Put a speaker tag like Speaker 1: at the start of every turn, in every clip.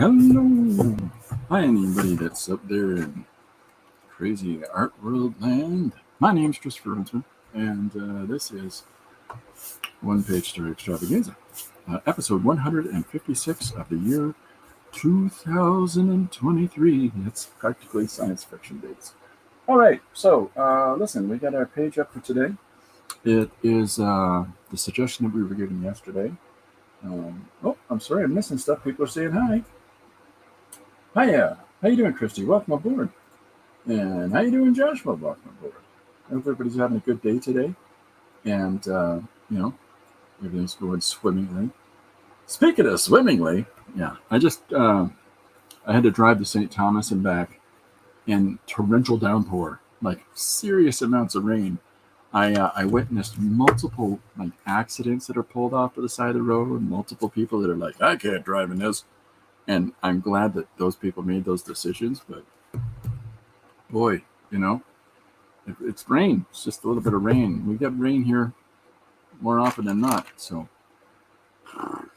Speaker 1: hello. Hi, anybody that's up there in crazy art world land. My name's Christopher Huntsman, and this is One Page Story Extravaganza, episode 156 of the year 2023. It's practically science fiction dates. All right, so listen, we got our page up for today. It is the suggestion that we were given yesterday. I'm sorry, I'm missing stuff. People are saying hi. Hiya. How you doing, Christy? Welcome aboard. And how you doing, Joshua? Welcome aboard. I hope everybody's having a good day today. And, everything's going swimmingly. Speaking of swimmingly, yeah, I had to drive to St. Thomas and back in torrential downpour, like serious amounts of rain. I witnessed multiple accidents that are pulled off to the side of the road, and multiple people that are like, I can't drive in this. And I'm glad that those people made those decisions. But boy, it's rain. It's just a little bit of rain. We get rain here more often than not. So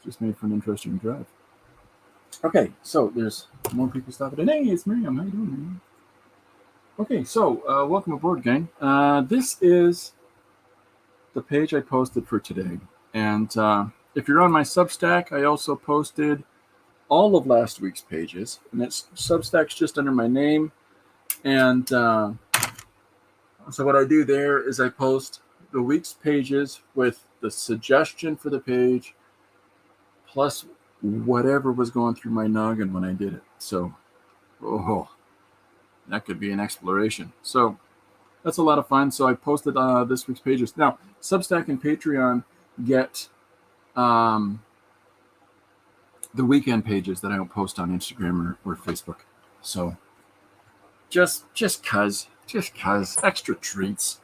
Speaker 1: just made for an interesting drive. Okay, so there's more people stopping in. Hey, it's Miriam. How you doing, Miriam? Okay, so welcome aboard, gang. This is the page I posted for today. And if you're on my Substack, I also posted all of last week's pages. And it's Substack's just under my name. And so what I do there is I post the week's pages with the suggestion for the page, plus whatever was going through my noggin when I did it. So, that could be an exploration. So that's a lot of fun. So I posted this week's pages. Now, Substack and Patreon get the weekend pages that I don't post on Instagram or Facebook. So just cause extra treats,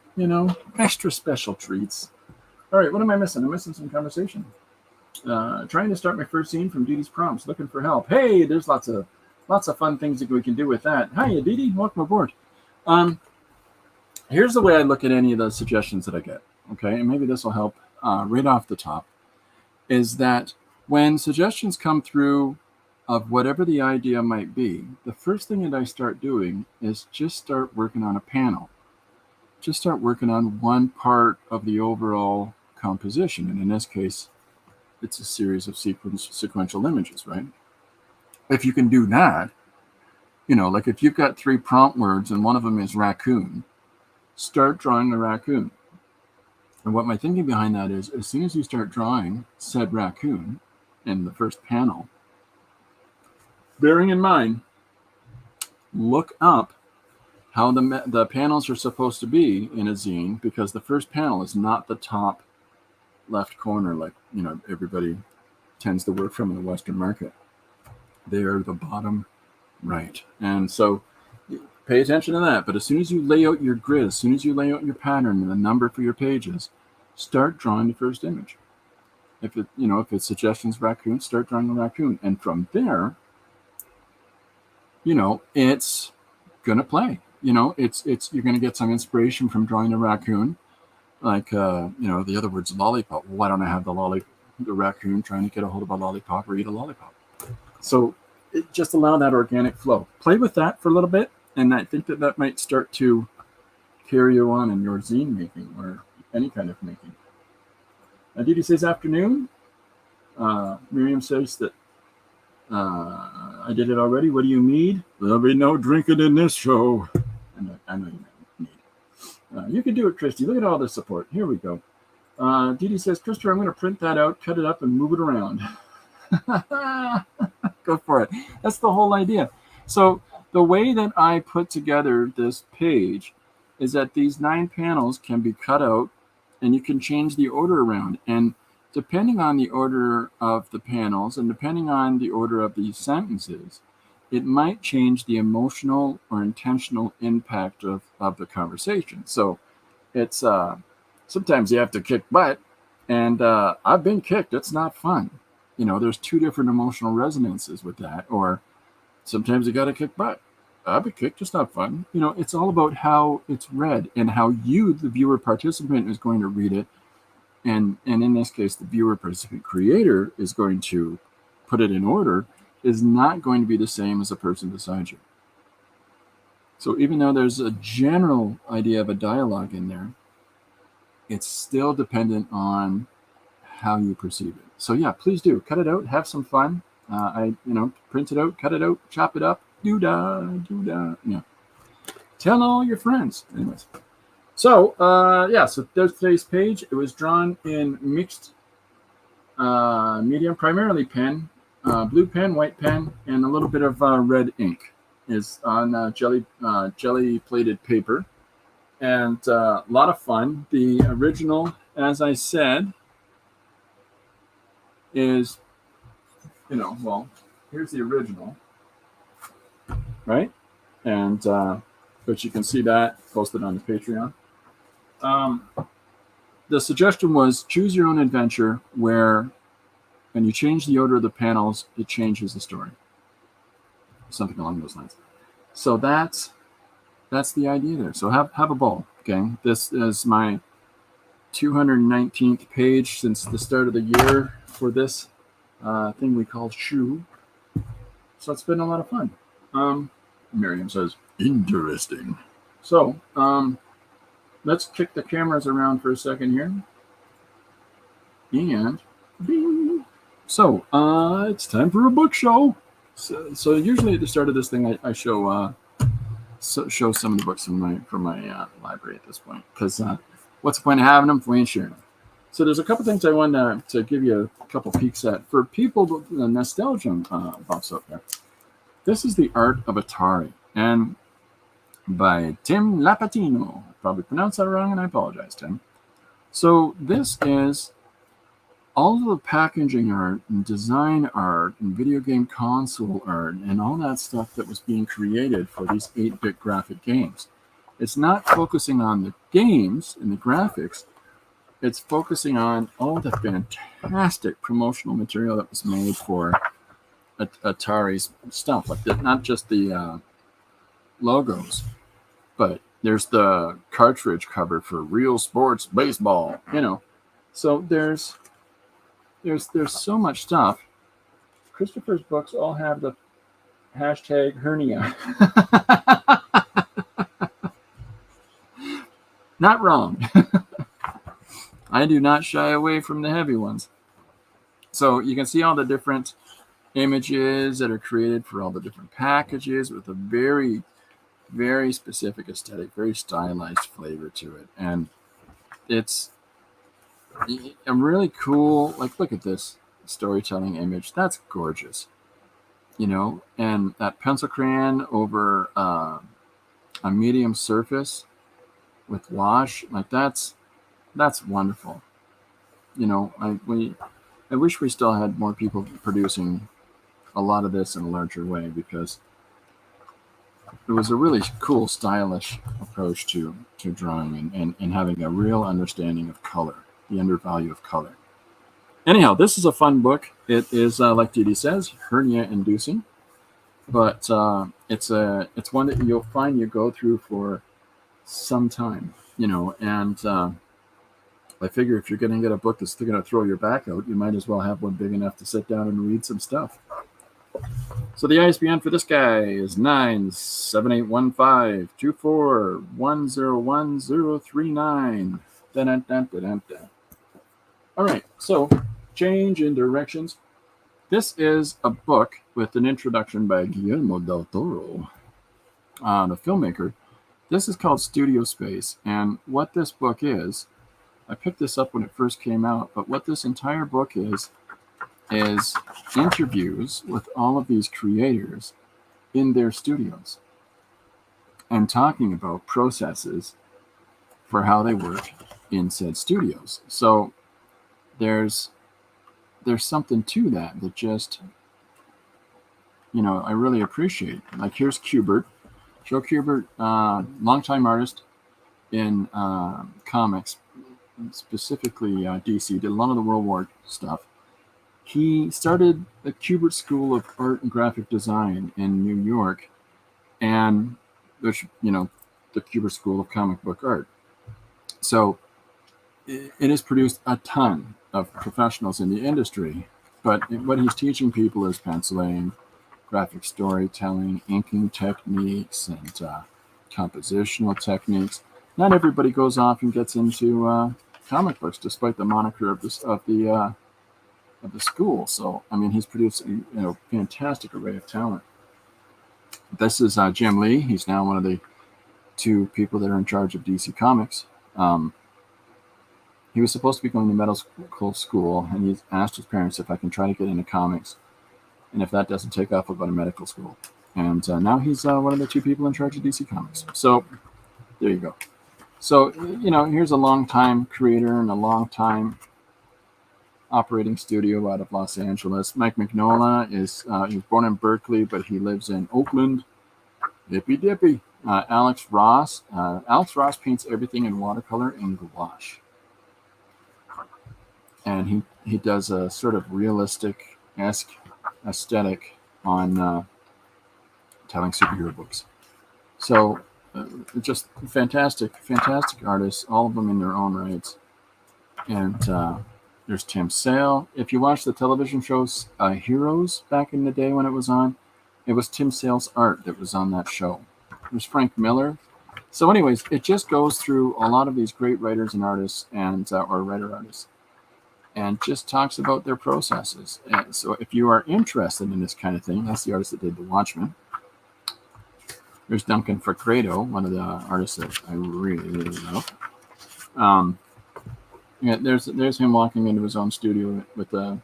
Speaker 1: extra special treats. All right, what am I missing? I'm missing some conversation. Trying to start my first zine from Dee Dee's prompts, looking for help. Hey, there's lots of fun things that we can do with that. Hi, Dee Dee, welcome aboard. Here's the way I look at any of those suggestions that I get, okay? And maybe this will help right off the top, is that when suggestions come through of whatever the idea might be, the first thing that I start doing is just start working on a panel. Just start working on one part of the overall composition. And in this case, it's a series of sequential images, right? If you can do that, like if you've got 3 prompt words and one of them is raccoon, start drawing the raccoon. And what my thinking behind that is, as soon as you start drawing said raccoon in the first panel, bearing in mind, look up how the panels are supposed to be in a zine, because the first panel is not the top left corner like everybody tends to work from in the Western market. They are the bottom right. And so pay attention to that. But as soon as you lay out your grid, as soon as you lay out your pattern and the number for your pages, start drawing the first image. If it's suggestions raccoon, start drawing the raccoon. And from there, it's gonna play. It's you're gonna get some inspiration from drawing the raccoon. Like the other word's lollipop. Why don't I have the raccoon trying to get a hold of a lollipop or eat a lollipop? So just allow that organic flow. Play with that for a little bit, and I think that might start to carry you on in your zine making or any kind of making. Aditi says afternoon. Miriam says that I did it already. What do you need? There'll be no drinking in this show. I know you need. You can do it, Christy. Look at all the support. Here we go. Didi says, Christopher, I'm going to print that out, cut it up, and move it around. Go for it. That's the whole idea. So the way that I put together this page is that these 9 panels can be cut out, and you can change the order around. And depending on the order of the panels and depending on the order of these sentences, it might change the emotional or intentional impact of the conversation. So it's sometimes you have to kick butt, and I've been kicked. It's not fun. There's 2 different emotional resonances with that. Or sometimes you got to kick butt. I've been kicked. It's not fun. It's all about how it's read and how you, the viewer participant, is going to read it. And in this case, the viewer participant creator is going to put it in order is not going to be the same as the person beside you. So even though there's a general idea of a dialogue in there, it's still dependent on how you perceive it. So yeah, please do cut it out, have some fun. Print it out, cut it out, chop it up, do-da. Tell all your friends. Anyways. So so there's today's page. It was drawn in mixed medium, primarily pen, blue pen, white pen, and a little bit of red ink. Is on jelly plated paper, and a lot of fun. The original, as I said, is, here's the original, right? And but you can see that posted on the Patreon. The suggestion was choose your own adventure where when you change the order of the panels, it changes the story. Something along those lines. So that's the idea there. So have a ball, okay? This is my 219th page since the start of the year for this thing we call Shoe. So it's been a lot of fun. Miriam says, interesting. So let's kick the cameras around for a second here. And bing. So it's time for a book show. So usually at the start of this thing, I show some of the books from my library at this point, because what's the point of having them if we ain't sharing them? So there's a couple things I want to give you a couple peeks at for people, the nostalgia buffs out there. This is The Art of Atari, and by Tim Lapatino. Probably pronounced that wrong, and I apologize, Tim. So this is all of the packaging art and design art and video game console art and all that stuff that was being created for these 8-bit graphic games. It's not focusing on the games and the graphics. It's focusing on all the fantastic promotional material that was made for Atari's stuff. Like not just the logos, but there's the cartridge cover for Real Sports Baseball, So there's so much stuff. Christopher's books all have the hashtag hernia. Not wrong. I do not shy away from the heavy ones. So you can see all the different images that are created for all the different packages with a very, very specific aesthetic, very stylized flavor to it. And it's a really cool, look at this storytelling image. That's gorgeous, and that pencil crayon over a medium surface with wash, that's wonderful. I wish we still had more people producing a lot of this in a larger way, because it was a really cool, stylish approach to drawing and having a real understanding of color, the undervalue of color. Anyhow, this is a fun book. It is, like Didi says, hernia-inducing, but it's one that you'll find you go through for some time, and I figure if you're going to get a book that's going to throw your back out, you might as well have one big enough to sit down and read some stuff. So the ISBN for this guy is 9781524101039. All right, so change in directions. This is a book with an introduction by Guillermo del Toro, the filmmaker. This is called Studio Space, and what this book is, I picked this up when it first came out, but what this entire book is interviews with all of these creators in their studios and talking about processes for how they work in said studios. So there's something to that just, I really appreciate. Like, here's Kubert. Joe Kubert, longtime artist in comics, specifically DC, did a lot of the World War stuff. He started the Kubert School of Art and Graphic Design in New York, and which, the Kubert School of Comic Book Art. So it has produced a ton of professionals in the industry, but what he's teaching people is penciling, graphic storytelling, inking techniques, and compositional techniques. Not everybody goes off and gets into comic books, despite the moniker of the school. So, I mean, he's produced a fantastic array of talent. This is Jim Lee. He's now one of the two people that are in charge of DC Comics. He was supposed to be going to medical school, and he's asked his parents if I can try to get into comics. And if that doesn't take off, I'll go to medical school. And now he's one of the two people in charge of DC Comics. So there you go. So, here's a long-time creator and a long-time operating studio out of Los Angeles. Mike Mignola he was born in Berkeley, but he lives in Oakland. Dippy dippy. Alex Ross. Alex Ross paints everything in watercolor and gouache. And he does a sort of realistic-esque aesthetic on telling superhero books. So just fantastic artists, all of them in their own rights. And there's Tim Sale. If you watch the television shows Heroes back in the day when it was on, it was Tim Sale's art that was on that show. There's Frank Miller. So anyways, it just goes through a lot of these great writers and artists and or writer-artists, and just talks about their processes. And so if you are interested in this kind of thing, that's the artist that did The Watchmen. There's Duncan Fregredo, one of the artists that I really, really love. Yeah, there's him walking into his own studio with a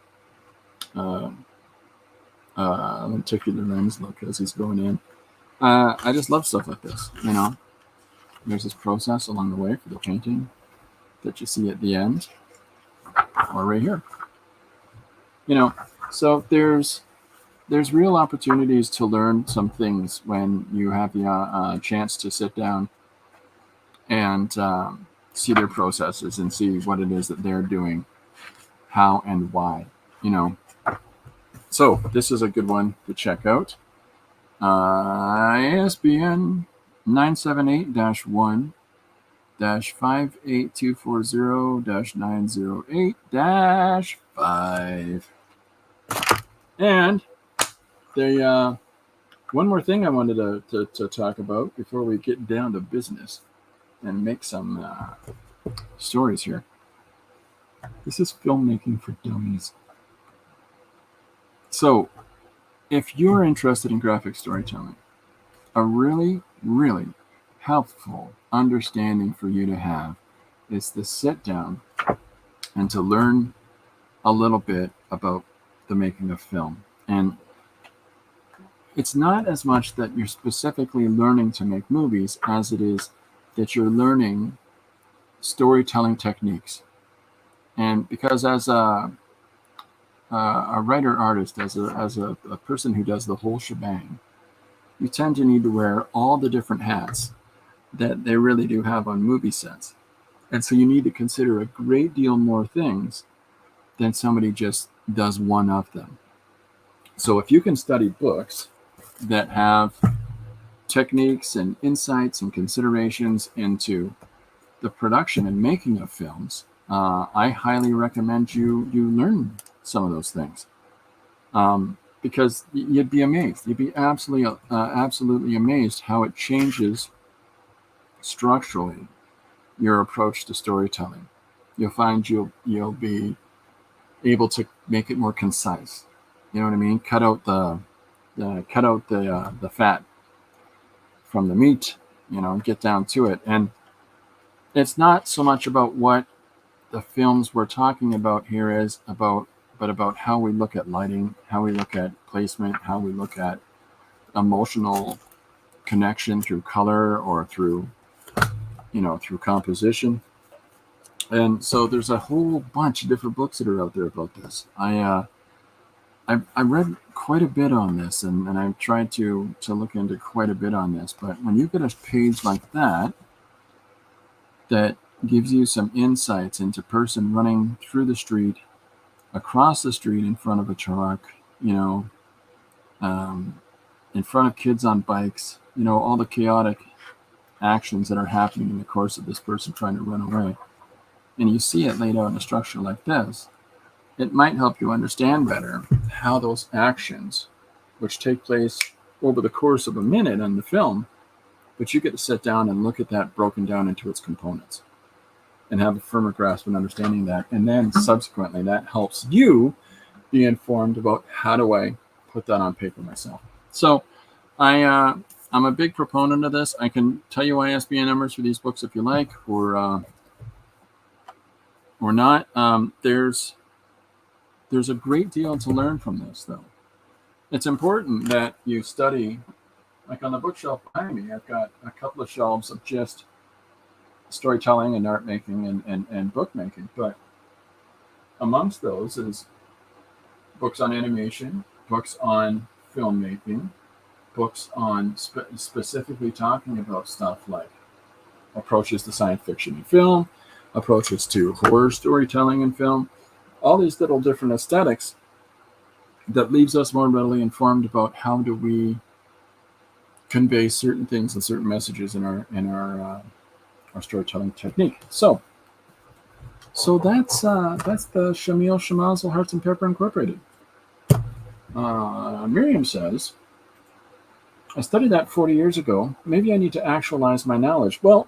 Speaker 1: lenticular lens look as he's going in. I just love stuff like this, There's this process along the way for the painting that you see at the end, or right here. So there's real opportunities to learn some things when you have the chance to sit down and see their processes and see what it is that they're doing, how and why, So this is a good one to check out. ISBN 978-1-58240-908-5. And one more thing I wanted to talk about before we get down to business and make some stories here. This is filmmaking for dummies. So, if you're interested in graphic storytelling, a really, really helpful understanding for you to have is to sit down and to learn a little bit about the making of film. And it's not as much that you're specifically learning to make movies as it is that you're learning storytelling techniques. And because as a writer-artist, as a person who does the whole shebang, you tend to need to wear all the different hats that they really do have on movie sets. And so you need to consider a great deal more things than somebody just does one of them. So if you can study books that have techniques and insights and considerations into the production and making of films, I highly recommend you learn some of those things, because you'd be amazed. You'd be absolutely amazed how it changes structurally your approach to storytelling. You'll find you'll be able to make it more concise. You know what I mean? Cut out the fat from the meat. Get down to it. And it's not so much about what the films we're talking about here but about how we look at lighting, how we look at placement, how we look at emotional connection through color or through composition. And so there's a whole bunch of different books that are out there about this. I read quite a bit on this, and I've tried to look into quite a bit on this. But when you get a page like that gives you some insights into person running through the street, across the street in front of a truck, in front of kids on bikes, all the chaotic actions that are happening in the course of this person trying to run away. And you see it laid out in a structure like this, it might help you understand better how those actions which take place over the course of a minute on the film, but you get to sit down and look at that broken down into its components and have a firmer grasp and understanding that. And then subsequently, that helps you be informed about how do I put that on paper myself. So I'm a big proponent of this. I can tell you ISBN numbers for these books if you like, or not. There's a great deal to learn from this, though. It's important that you study. Like on the bookshelf behind me, I've got a couple of shelves of just storytelling and art making and book making. But amongst those is books on animation, books on filmmaking, books on specifically talking about stuff like approaches to science fiction in film, approaches to horror storytelling in film, all these little different aesthetics that leaves us more readily informed about how do we convey certain things and certain messages in our storytelling technique. So that's the Shamil Shamazel Hearts and Pepper Incorporated. Miriam says, I studied that 40 years ago. Maybe I need to actualize my knowledge. Well,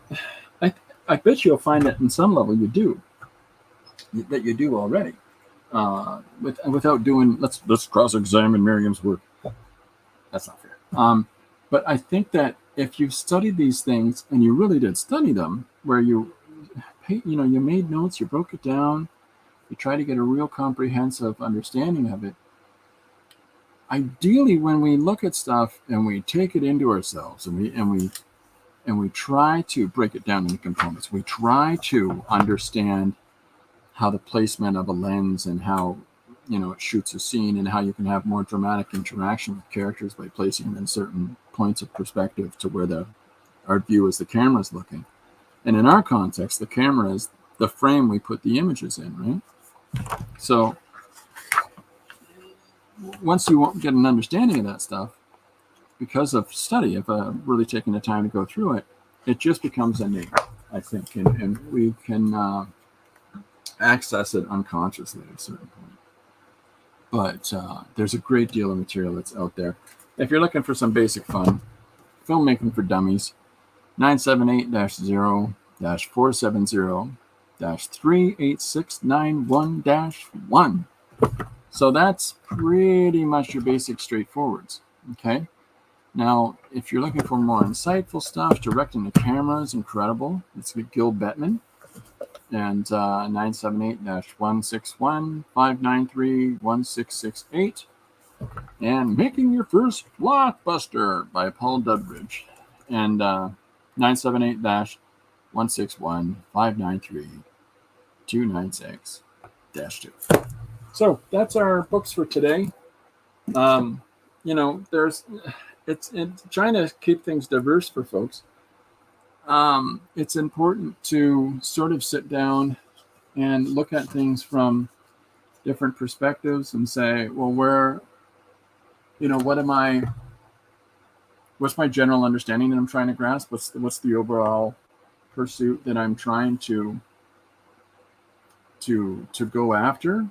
Speaker 1: I bet you'll find that in some level you do already. Without doing, let's cross-examine Miriam's work. That's not fair. But I think that if you studied these things and you really did study them, where you made notes, you broke it down, you try to get a real comprehensive understanding of it. Ideally, when we look at stuff and we take it into ourselves and we try to break it down into components, we try to understand how the placement of a lens and how it shoots a scene and how you can have more dramatic interaction with characters by placing them in certain points of perspective to where our view is the camera's looking. And in our context, the camera is the frame we put the images in, right? So once you get an understanding of that stuff, because of study, of really taking the time to go through it, it just becomes innate, I think, and we can access it unconsciously at a certain point. But there's a great deal of material that's out there. If you're looking for some basic fun, Filmmaking for Dummies, 978-0-470-38691-1. So that's pretty much your basic straightforwards, okay? Now, if you're looking for more insightful stuff, directing the camera is incredible. It's with Gil Bettman. And 978-161-593-1668. And Making Your First Blockbuster by Paul Dudridge. And 978-161-593-296-2. So that's our books for today. It's trying to keep things diverse for folks. It's important to sort of sit down and look at things from different perspectives and say, well, what's my general understanding that I'm trying to grasp? What's the overall pursuit that I'm trying to go after?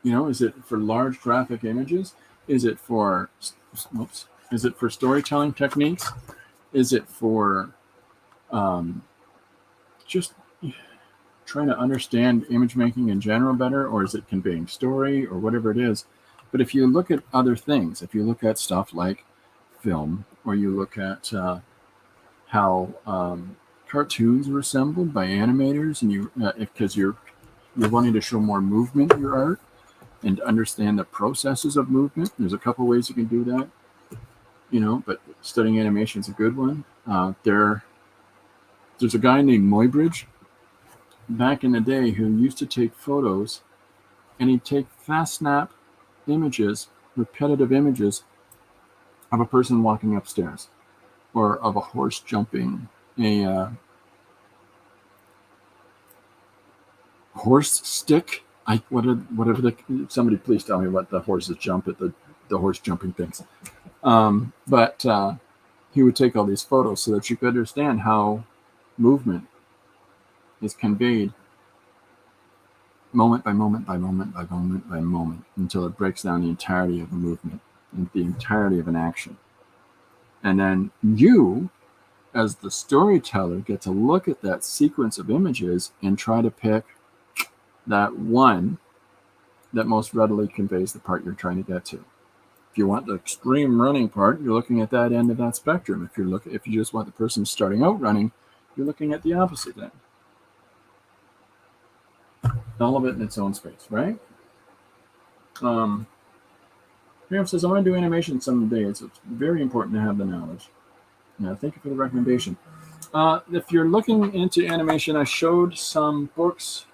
Speaker 1: Is it for large graphic images? Is it for storytelling techniques? Is it for just trying to understand image making in general better, or is it conveying story or whatever it is? But if you look at other things, if you look at stuff like film, or you look at how cartoons are assembled by animators, and because you're wanting to show more movement in your art and to understand the processes of movement, there's a couple ways you can do that. But studying animation is a good one. There's a guy named Muybridge back in the day who used to take photos, and he'd take fast snap images, repetitive images of a person walking upstairs, or of a horse jumping a horse stick. Somebody please tell me what the horses jump at the horse jumping things. But he would take all these photos so that you could understand how movement is conveyed moment by moment by moment by moment by moment until it breaks down the entirety of the movement. the entirety of an action. And then you, as the storyteller, get to look at that sequence of images and try to pick that one that most readily conveys the part you're trying to get to. If you want the extreme running part, you're looking at that end of that spectrum. If you just want the person starting out running, you're looking at the opposite end. All of it in its own space, right? Miriam says, I want to do animation someday. It's very important to have the knowledge. Yeah, thank you for the recommendation. If you're looking into animation, I showed some books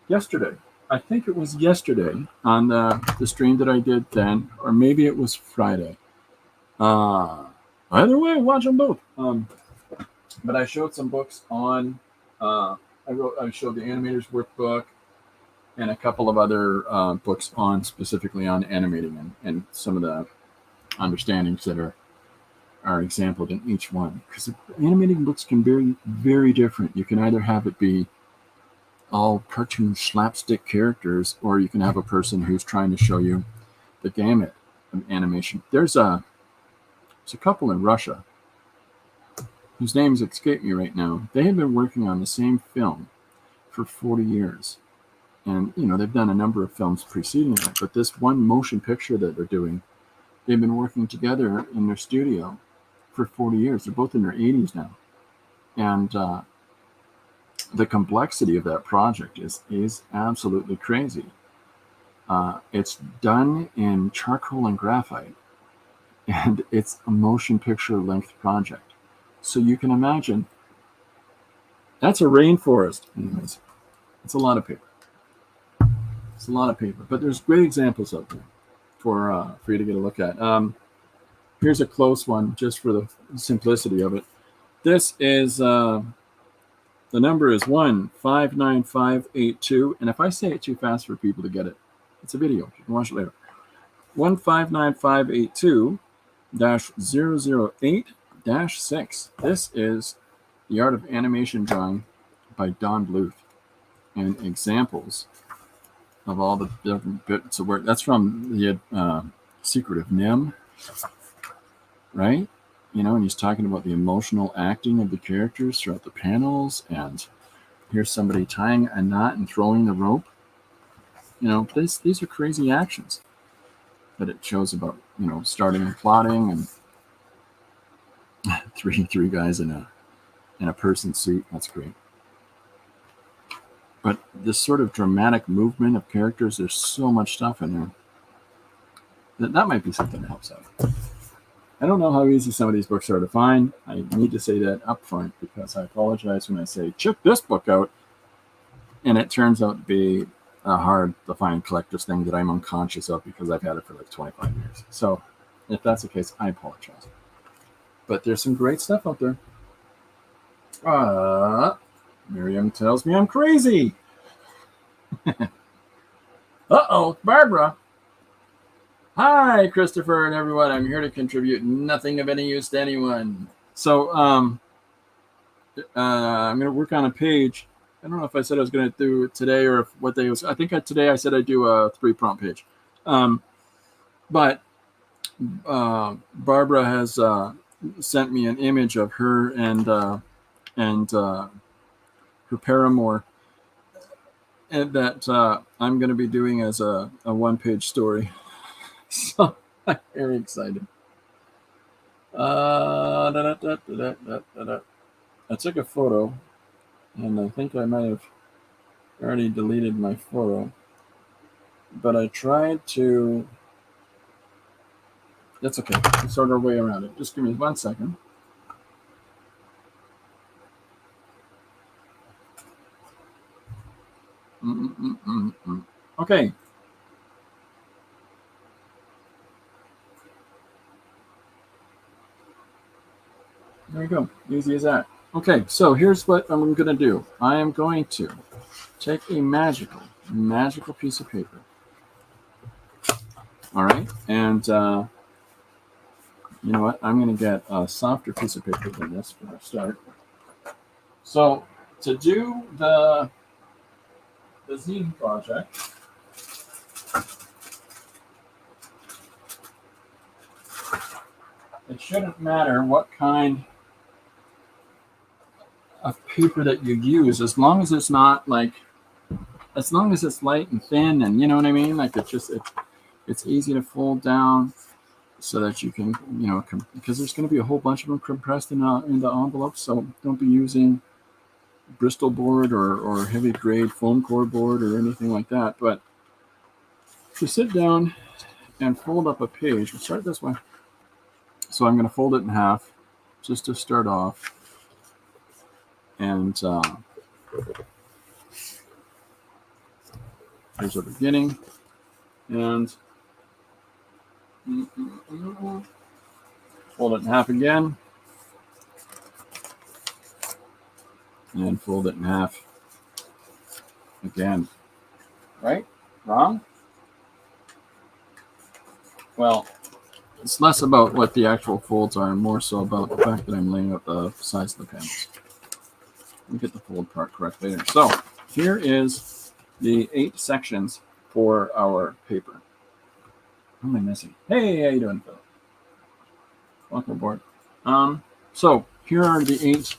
Speaker 1: yesterday. I think it was yesterday on the stream that I did then, or maybe it was Friday. Either way, watch them both. But I showed some books on. I showed the Animator's Workbook and a couple of other books on specifically on animating and some of the understandings that are exampled in each one. Because animating books can be very different. You can either have it be all cartoon slapstick characters, or you can have a person who's trying to show you the gamut of animation. There's a couple in Russia whose names escape me right now. They have been working on the same film for 40 years. And, they've done a number of films preceding that. But this one motion picture that they're doing, they've been working together in their studio for 40 years. They're both in their 80s now. And the complexity of that project is absolutely crazy. It's done in charcoal and graphite. And it's a motion picture length project. So you can imagine, that's a rainforest. Anyways, it's a lot of paper. It's a lot of paper, but there's great examples out there for you to get a look at. Here's a close one, just for the simplicity of it. This is the number is 159582, and if I say it too fast for people to get it, it's a video. You can watch it later. 159582-008-6. This is The Art of Animation Drawing by Don Bluth, and examples of all the different bits of work. That's from the Secret of Nim, right? And he's talking about the emotional acting of the characters throughout the panels, and here's somebody tying a knot and throwing the rope. These are crazy actions that it shows about, starting and plotting, and three guys in a person suit. That's great. But this sort of dramatic movement of characters, there's so much stuff in there. That might be something that helps out. I don't know how easy some of these books are to find. I need to say that up front, because I apologize when I say, check this book out. And it turns out to be a hard to find collector's thing that I'm unconscious of because I've had it for like 25 years. So if that's the case, I apologize. But there's some great stuff out there. Miriam tells me I'm crazy. Uh-oh, Barbara. Hi, Christopher and everyone. I'm here to contribute nothing of any use to anyone. So I'm going to work on a page. I don't know if I said I was going to do it today or what day it was. I think today I said I'd do a 3-prompt page. But Barbara has sent me an image of her and her paramour, and that I'm going to be doing as a 1-page story. So I'm very excited. I took a photo, and I think I might have already deleted my photo, but I tried to. That's okay. We'll sort our way around it. Just give me 1 second. Okay. There you go. Easy as that. Okay, so here's what I'm going to do. I am going to take a magical piece of paper. All right, and you know what? I'm going to get a softer piece of paper than this for a start. So to do the zine project, it shouldn't matter what kind of paper that you use, as long as it's not like, as long as it's light and thin, and you know what I mean, like it's easy to fold down so that you can, because there's going to be a whole bunch of them compressed in the envelope. So don't be using Bristol board or heavy grade foam core board or anything like that. But to sit down and fold up a page, we'll start this way. So I'm going to fold it in half just to start off. And here's the beginning. And fold it in half again. And fold it in half again. Right? Wrong? Well, it's less about what the actual folds are and more so about the fact that I'm laying out the size of the panels. Let me get the fold part correct later. So here is the 8 sections for our paper. What am I missing? Hey, how you doing, Phil? Welcome aboard. So here are the 8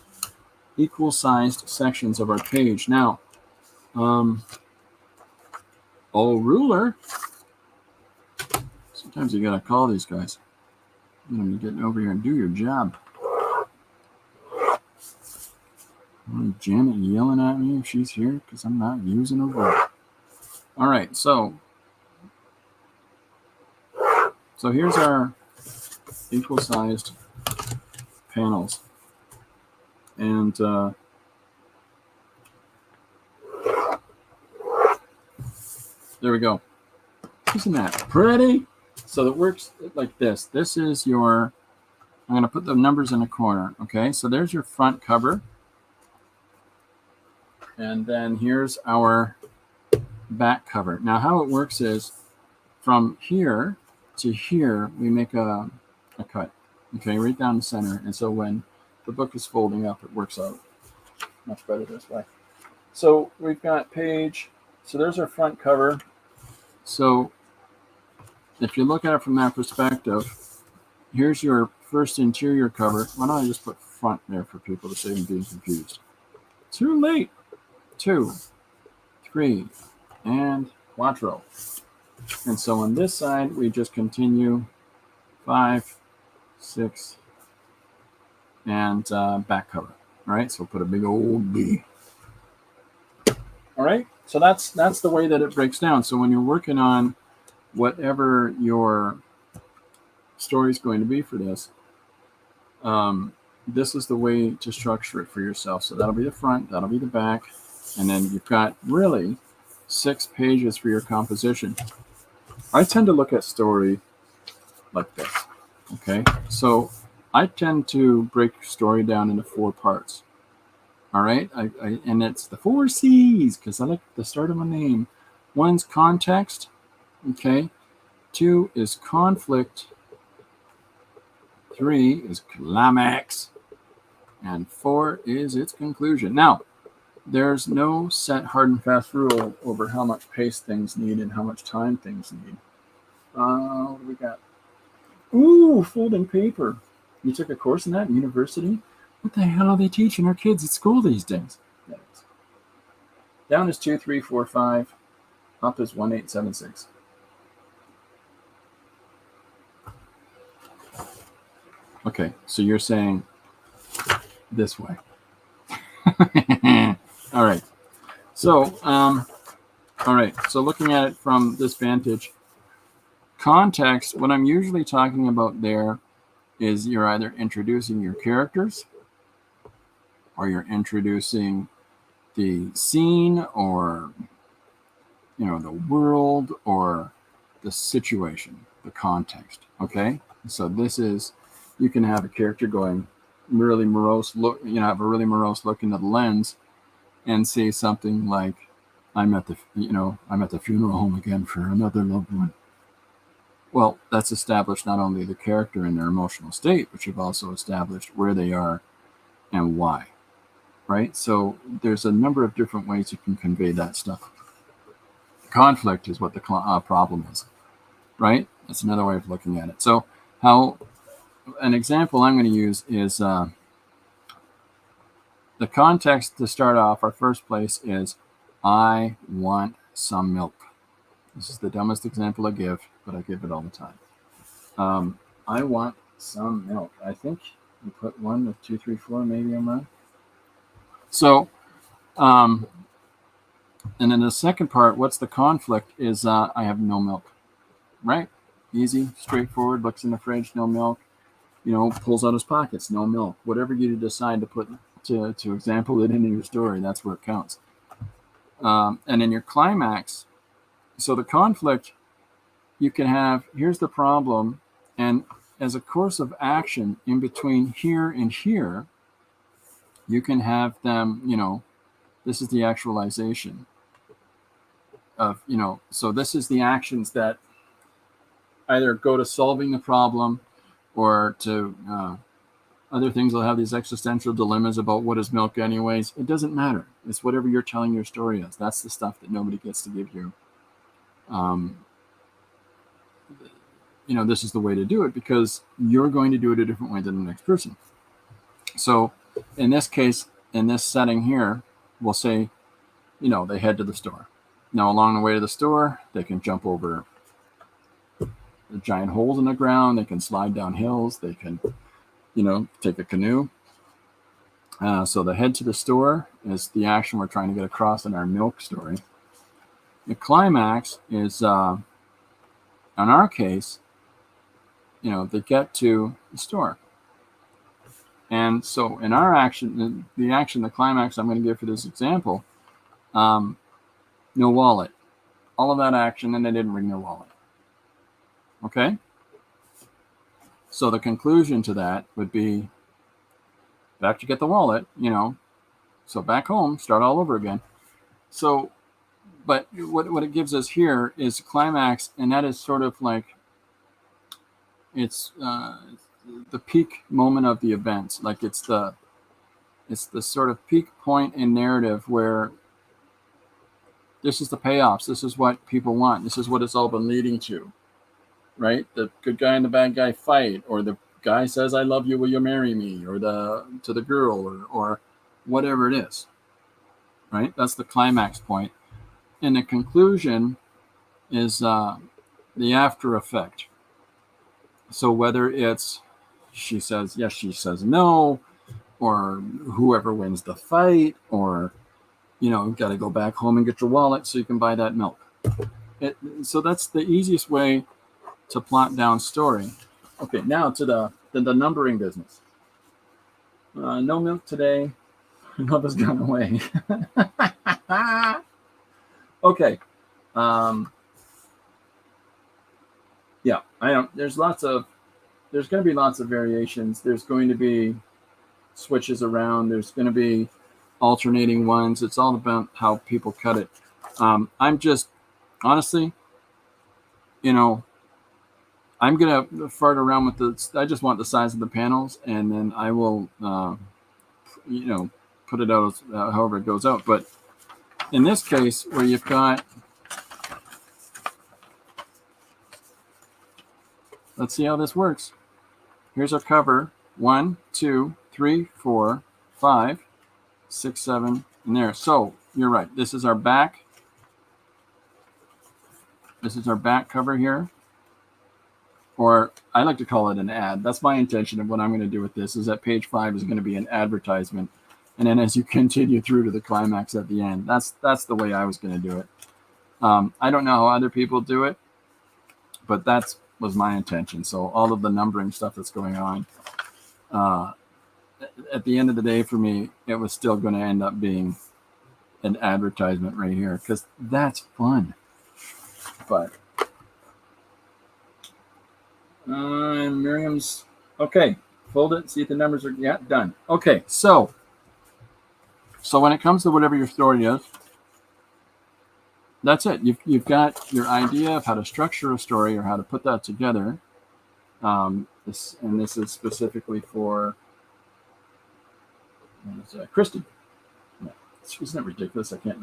Speaker 1: equal-sized sections of our page. Now, ruler. Sometimes you gotta call these guys. You know, you're getting over here and do your job. Janet yelling at me if she's here because I'm not using a word. All right, so here's our equal-sized panels, and there we go. Isn't that pretty? So it works like this. This is your, I'm going to put the numbers in a corner. Okay, so there's your front cover. And then here's our back cover. Now how it works is from here to here, we make a cut. Okay, right down the center. And so when the book is folding up, it works out much better this way. So we've got page, so there's our front cover. So if you look at it from that perspective, here's your first interior cover. Why don't I just put front there for people to save them being confused? Too late. 2, 3, and quattro. And so on this side, we just continue 5, 6, and back cover. All right, so we'll put a big old B. All right, so that's the way that it breaks down. So when you're working on whatever your story is going to be for this, this is the way to structure it for yourself. So that'll be the front, that'll be the back, and then you've got really 6 pages for your composition. I tend to look at story like this. Okay, so I tend to break story down into 4 parts. All right, and it's the 4 C's because I like the start of my name. 1's context. Okay, 2 is conflict. 3 is climax, and 4 is its conclusion. Now, there's no set hard and fast rule over how much pace things need and how much time things need. What do we got? Ooh, folding paper. You took a course in that in university? What the hell are they teaching our kids at school these days? Down is 2, 3, 4, 5. Up is 1, 8, 7, 6. Okay, so you're saying this way. All right. So, So looking at it from this vantage, context, what I'm usually talking about there is you're either introducing your characters or you're introducing the scene or, the world or the situation, the context. Okay. So this is, you can have a character going really morose look, have a really morose look into the lens and say something like, I'm at the funeral home again for another loved one. Well, that's established not only the character and their emotional state, but you've also established where they are and why, right? So there's a number of different ways you can convey that stuff. Conflict is what the problem is, right? That's another way of looking at it. So how an example I'm going to use is the context to start off. Our first place is, I want some milk. This is the dumbest example I give, but I give it all the time. I want some milk. I think you put 1 with 2, 3, 4, maybe I'm wrong. So, and then the second part, what's the conflict, is I have no milk, right? Easy, straightforward, looks in the fridge, no milk, pulls out his pockets, no milk. Whatever you decide to put to example it into your story, that's where it counts. And in your climax, so the conflict, you can have, here's the problem, and as a course of action in between here and here, you can have them, this is the actualization of, so this is the actions that either go to solving the problem or to other things will have these existential dilemmas about what is milk anyways. It doesn't matter. It's whatever you're telling your story is. That's the stuff that nobody gets to give you. This is the way to do it because you're going to do it a different way than the next person. So in this case, in this setting here, we'll say, they head to the store. Now, along the way to the store, they can jump over the giant holes in the ground. They can slide down hills. They can, take a canoe. So the head to the store is the action we're trying to get across in our milk story. The climax is, in our case, they get to the store. And so in our action, the climax I'm going to give for this example, no wallet. All of that action, and they didn't bring their wallet. Okay? So the conclusion to that would be, back to get the wallet, so back home, start all over again. So, but what it gives us here is climax, and that is sort of like, it's the peak moment of the events. Like it's the sort of peak point in narrative where this is the payoffs. This is what people want. This is what it's all been leading to, right? The good guy and the bad guy fight, or the guy says, "I love you, will you marry me?" Or to the girl, or whatever it is, right? That's the climax point. And the conclusion is the after effect. So whether it's she says yes, she says no, or whoever wins the fight, or you've got to go back home and get your wallet so you can buy that milk. So that's the easiest way to plot down story. Okay, now to the numbering business. No milk today. Love has gone away. Okay. Yeah, I don't. There's going to be lots of variations. There's going to be switches around. There's going to be alternating ones. It's all about how people cut it. I'm just, honestly, I'm going to fart around with I just want the size of the panels, and then I will, put it out however it goes out. But in this case, where you've got, let's see how this works. Here's our cover. 1, 2, 3, 4, 5, 6, 7, and there. So you're right. This is our back. This is our back cover here. Or I like to call it an ad. That's my intention of what I'm going to do with this, is that page 5 is going to be an advertisement. And then as you continue through to the climax at the end, that's the way I was going to do it. I don't know how other people do it, but that was my intention. So all of the numbering stuff that's going on, at the end of the day for me, it was still going to end up being an advertisement right here, because that's fun. But Miriam's okay. Fold it. See if the numbers are done. Okay, so when it comes to whatever your story is, that's it. You've got your idea of how to structure a story or how to put that together. This is specifically for Christy. Isn't that ridiculous? I can't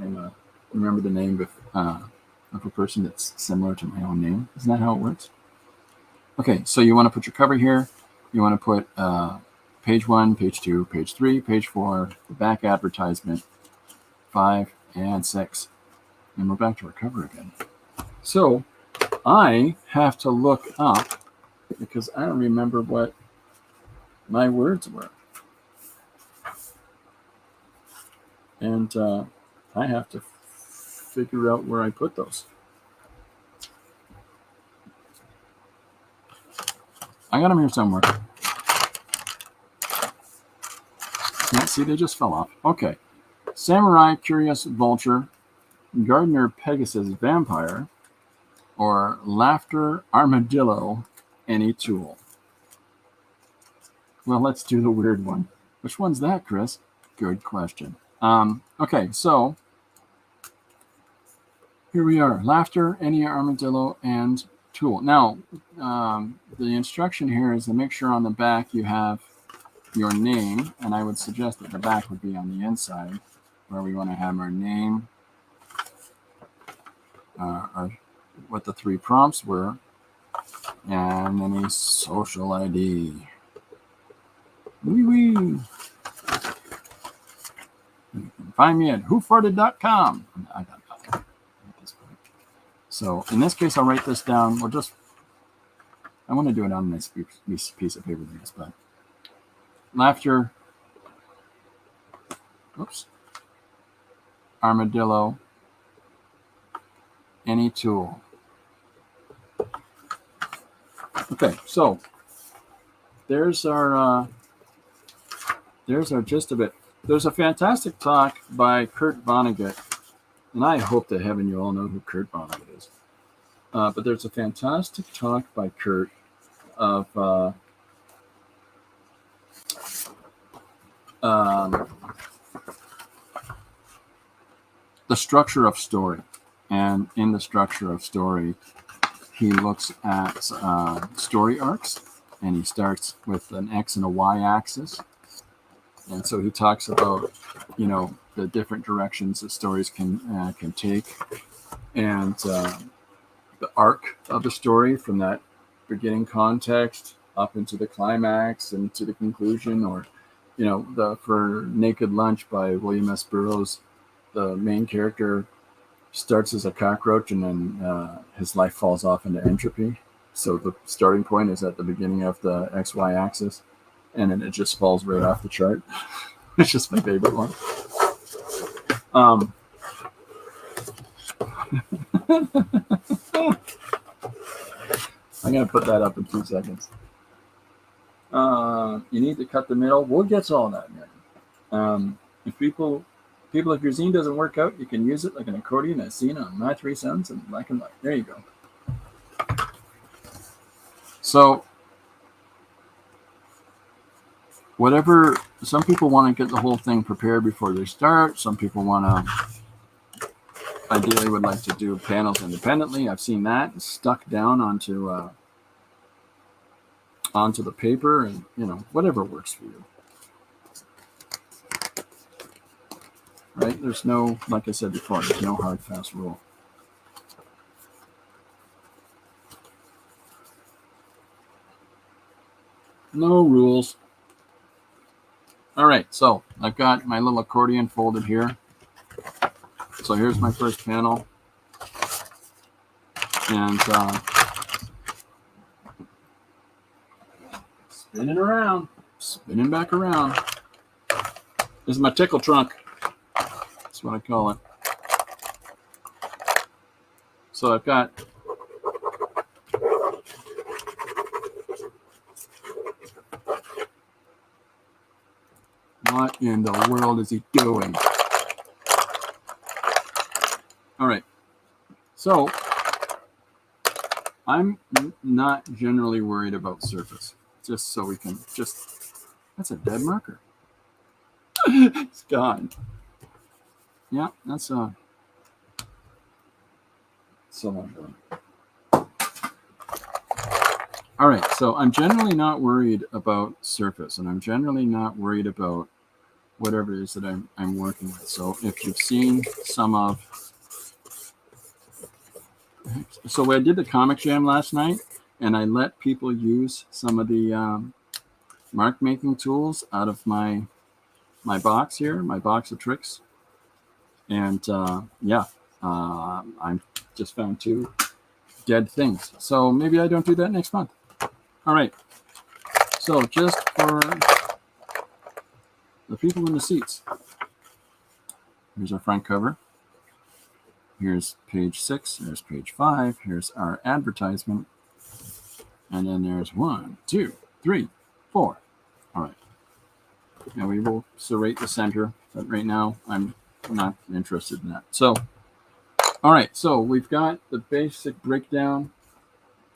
Speaker 1: remember the name of a person that's similar to my own name. Isn't that how it works? Okay, so you want to put your cover here. you want to put page 1, page 2, page 3, page 4, the back advertisement, 5, and 6. And we're back to our cover again. So I have to look up, because I don't remember what my words were. And I have to figure out where I put those. I got them here somewhere. Yeah, see, they just fell off. Okay. Samurai, Curious Vulture, Gardener, Pegasus, Vampire, or Laughter, Armadillo, Any Tool. Well, let's do the weird one. Which one's that, Chris? Good question. Okay, so here we are. Laughter, Any Armadillo, and Tool. Now, the instruction here is to make sure on the back you have your name, and I would suggest that the back would be on the inside, where we want to have our name, what the 3 prompts were, and any social ID. Wee. You can find me at whofarted.com. I got nothing at this point. So in this case, I'll write this down. I want to do it on this piece of paper, but Laughter, Armadillo, Any Tool. Okay, so there's our gist of it. There's a fantastic talk by Kurt Vonnegut, and I hope to heaven you all know who Kurt Vonnegut is. But there's a fantastic talk by Kurt of the structure of story. And in the structure of story, he looks at story arcs, and he starts with an X and a Y axis. And so he talks about, the different directions that stories can take, and the arc of the story from that beginning context up into the climax and to the conclusion, or, for Naked Lunch by William S. Burroughs, the main character starts as a cockroach, and then his life falls off into entropy. So the starting point is at the beginning of the XY axis, and then it just falls right off the chart. It's just my favorite one. I'm going to put that up in 2 seconds. You need to cut the middle. We'll get to all that, man. If people, if your zine doesn't work out, you can use it like an accordion as seen on My 3 Cents and Black and White. There you go. So, whatever, some people want to get the whole thing prepared before they start. Some people ideally would like to do panels independently. I've seen that stuck down onto the paper, and whatever works for you. Right? There's no, like I said before, there's no hard, fast rule. No rules. All right, so I've got my little accordion folded here. So here's my first panel. And spinning back around. This is my tickle trunk. That's what I call it. So I've got what in the world is he doing? All right. So I'm not generally worried about surface. Just so we can that's a dead marker. It's gone. Yeah, that's so much fun. All right, so I'm generally not worried about surface, and I'm generally not worried about whatever it is that I'm working with. So if you've seen some of, so I did the Comic Jam last night, and I let people use some of the mark making tools out of my box here, my box of tricks. And I just found 2 dead things. So maybe I don't do that next month. All right. So just for the people in the seats, here's our front cover. Here's page 6. There's page 5. Here's our advertisement. And then there's 1, 2, 3, 4. All right. Now we will serrate the center, but right now I'm not interested in that. So, all right. So we've got the basic breakdown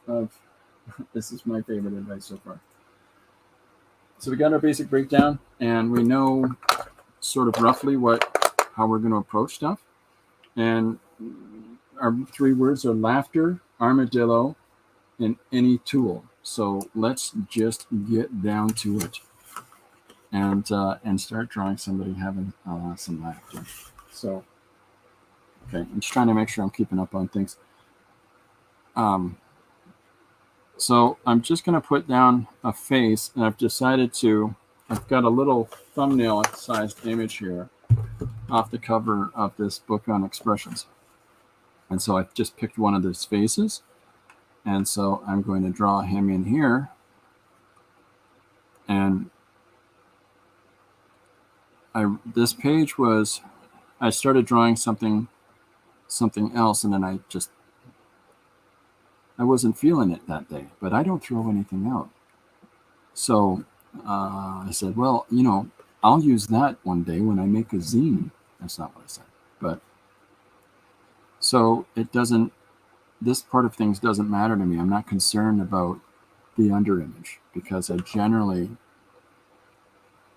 Speaker 1: of, this is my favorite advice so far. So we got our basic breakdown, and we know sort of roughly how we're going to approach stuff. And our 3 words are laughter, armadillo, and any tool. So let's just get down to it, and start drawing somebody having some laughter. So, okay, I'm just trying to make sure I'm keeping up on things. So I'm just going to put down a face, and I've got a little thumbnail-sized image here off the cover of this book on expressions. And so I've just picked one of those faces, and so I'm going to draw him in here. And this page was, I started drawing something else, and then I wasn't feeling it that day, but I don't throw anything out. So I said, well, I'll use that one day when I make a zine. That's not what I said. But so this part of things doesn't matter to me. I'm not concerned about the under image, because I generally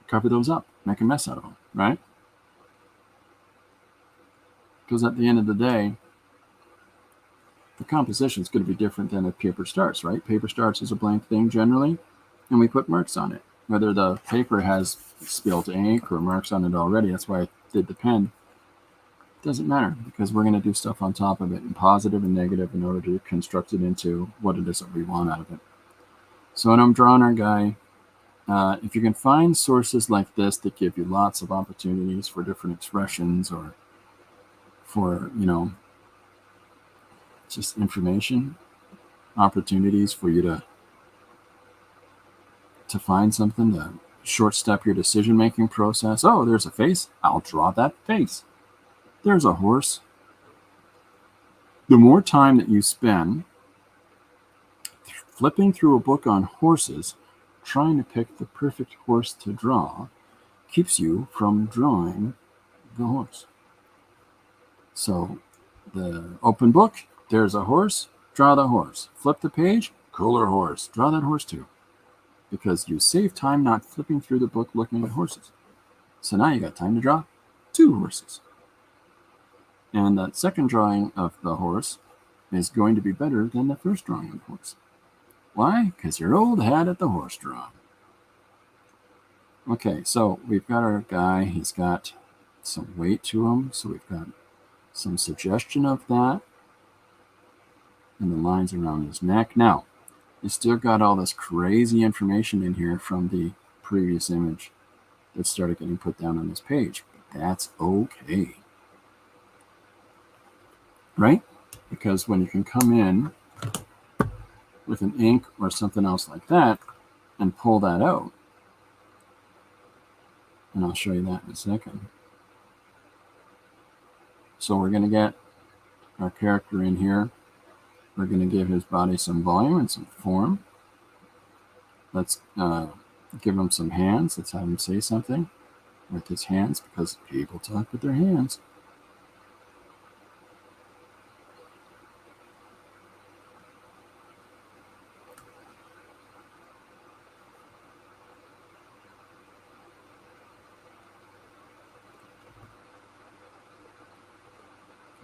Speaker 1: cover those up, make a mess out of them, right? Because at the end of the day, the composition is going to be different than a paper starts, right? Paper starts as a blank thing generally, and we put marks on it. Whether the paper has spilled ink or marks on it already, that's why I did the pen. It doesn't matter, because we're going to do stuff on top of it, in positive and negative, in order to construct it into what it is that we want out of it. So when I'm drawing our guy, if you can find sources like this that give you lots of opportunities for different expressions, or for, just information, opportunities for you to find something to short step your decision-making process. Oh, there's a face. I'll draw that face. There's a horse. The more time that you spend flipping through a book on horses, trying to pick the perfect horse to draw, keeps you from drawing the horse. So the open book, there's a horse, draw the horse. Flip the page, cooler horse, draw that horse too. Because you save time not flipping through the book looking at horses. So now you got time to draw 2 horses. And that second drawing of the horse is going to be better than the first drawing of the horse. Why? Because your old hat at the horse draw. Okay, so we've got our guy. He's got some weight to him, so we've got some suggestion of that. And the lines around his neck. Now, you still got all this crazy information in here from the previous image that started getting put down on this page. But that's okay. Right? Because when you can come in with an ink or something else like that and pull that out, and I'll show you that in a second. So we're going to get our character in here. We're going to give his body some volume and some form. Let's give him some hands. Let's have him say something with his hands, because people talk with their hands.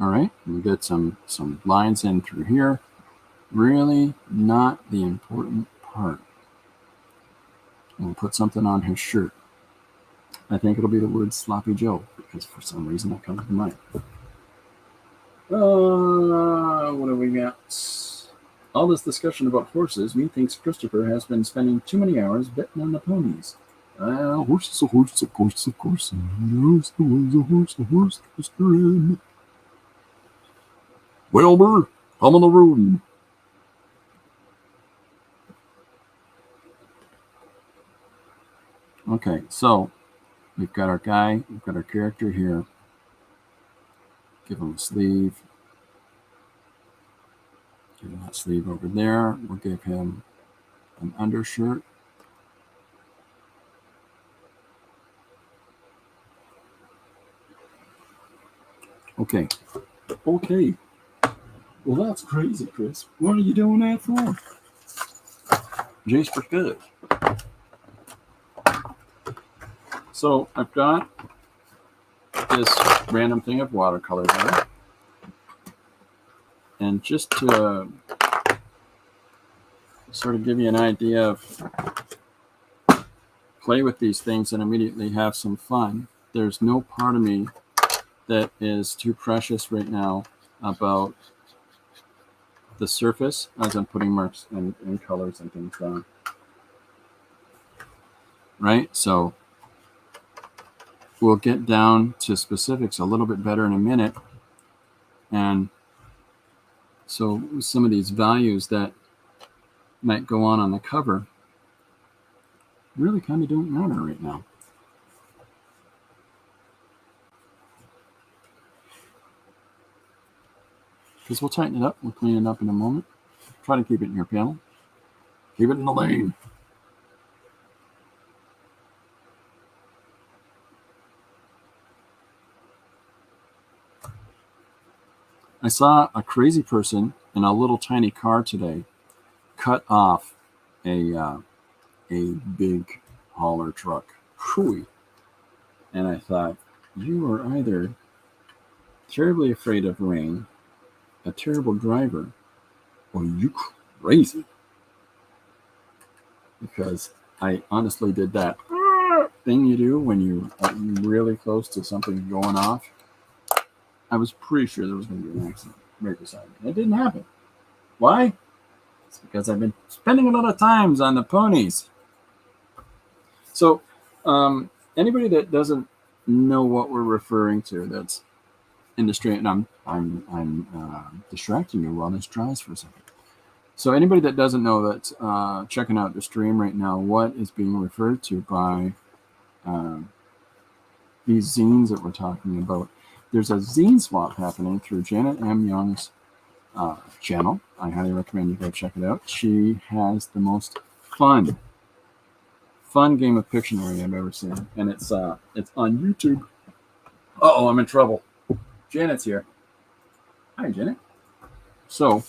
Speaker 1: All right, we get some lines in through here. Really not the important part. We'll put something on his shirt. I think it'll be the word Sloppy Joe, because for some reason that comes to mind. What do we got? All this discussion about horses, methinks Christopher has been spending too many hours betting on the ponies. Horses, a horse, of course, of course. A horse, Mr. Red. Wilbur, I'm on the road. Okay, so we've got our guy, we've got our character here. Give him a sleeve. Give him that sleeve over there. We'll give him an undershirt. Okay. Okay. Well, that's crazy, Chris. What are you doing that for? Just for good. So I've got this random thing of watercolor there. And just to sort of give you an idea of play with these things and immediately have some fun, there's no part of me that is too precious right now about the surface as I'm putting marks and colors and things down. Right? So we'll get down to specifics a little bit better in a minute. And so some of these values that might go on the cover really kind of don't matter right now. Because we'll tighten it up, we'll clean it up in a moment. Try to keep it in your panel. Keep it in the lane. I saw a crazy person in a little tiny car today cut off a big hauler truck. Whew. And I thought, you are either terribly afraid of rain, a terrible driver, or you crazy. Because I honestly did that thing you do when you're really close to something going off. I was pretty sure there was going to be an accident right beside me. It didn't happen. Why? It's because I've been spending a lot of times on the ponies. So, anybody that doesn't know what we're referring to, that's in the stream, and I'm distracting you while this dries for a second. So, anybody that doesn't know that's checking out the stream right now, what is being referred to by these zines that we're talking about? There's a zine swap happening through Janet M. Young's channel. I highly recommend you go check it out. She has the most fun game of Pictionary I've ever seen, and it's on YouTube. Uh-oh, I'm in trouble. Janet's here. Hi, Janet. So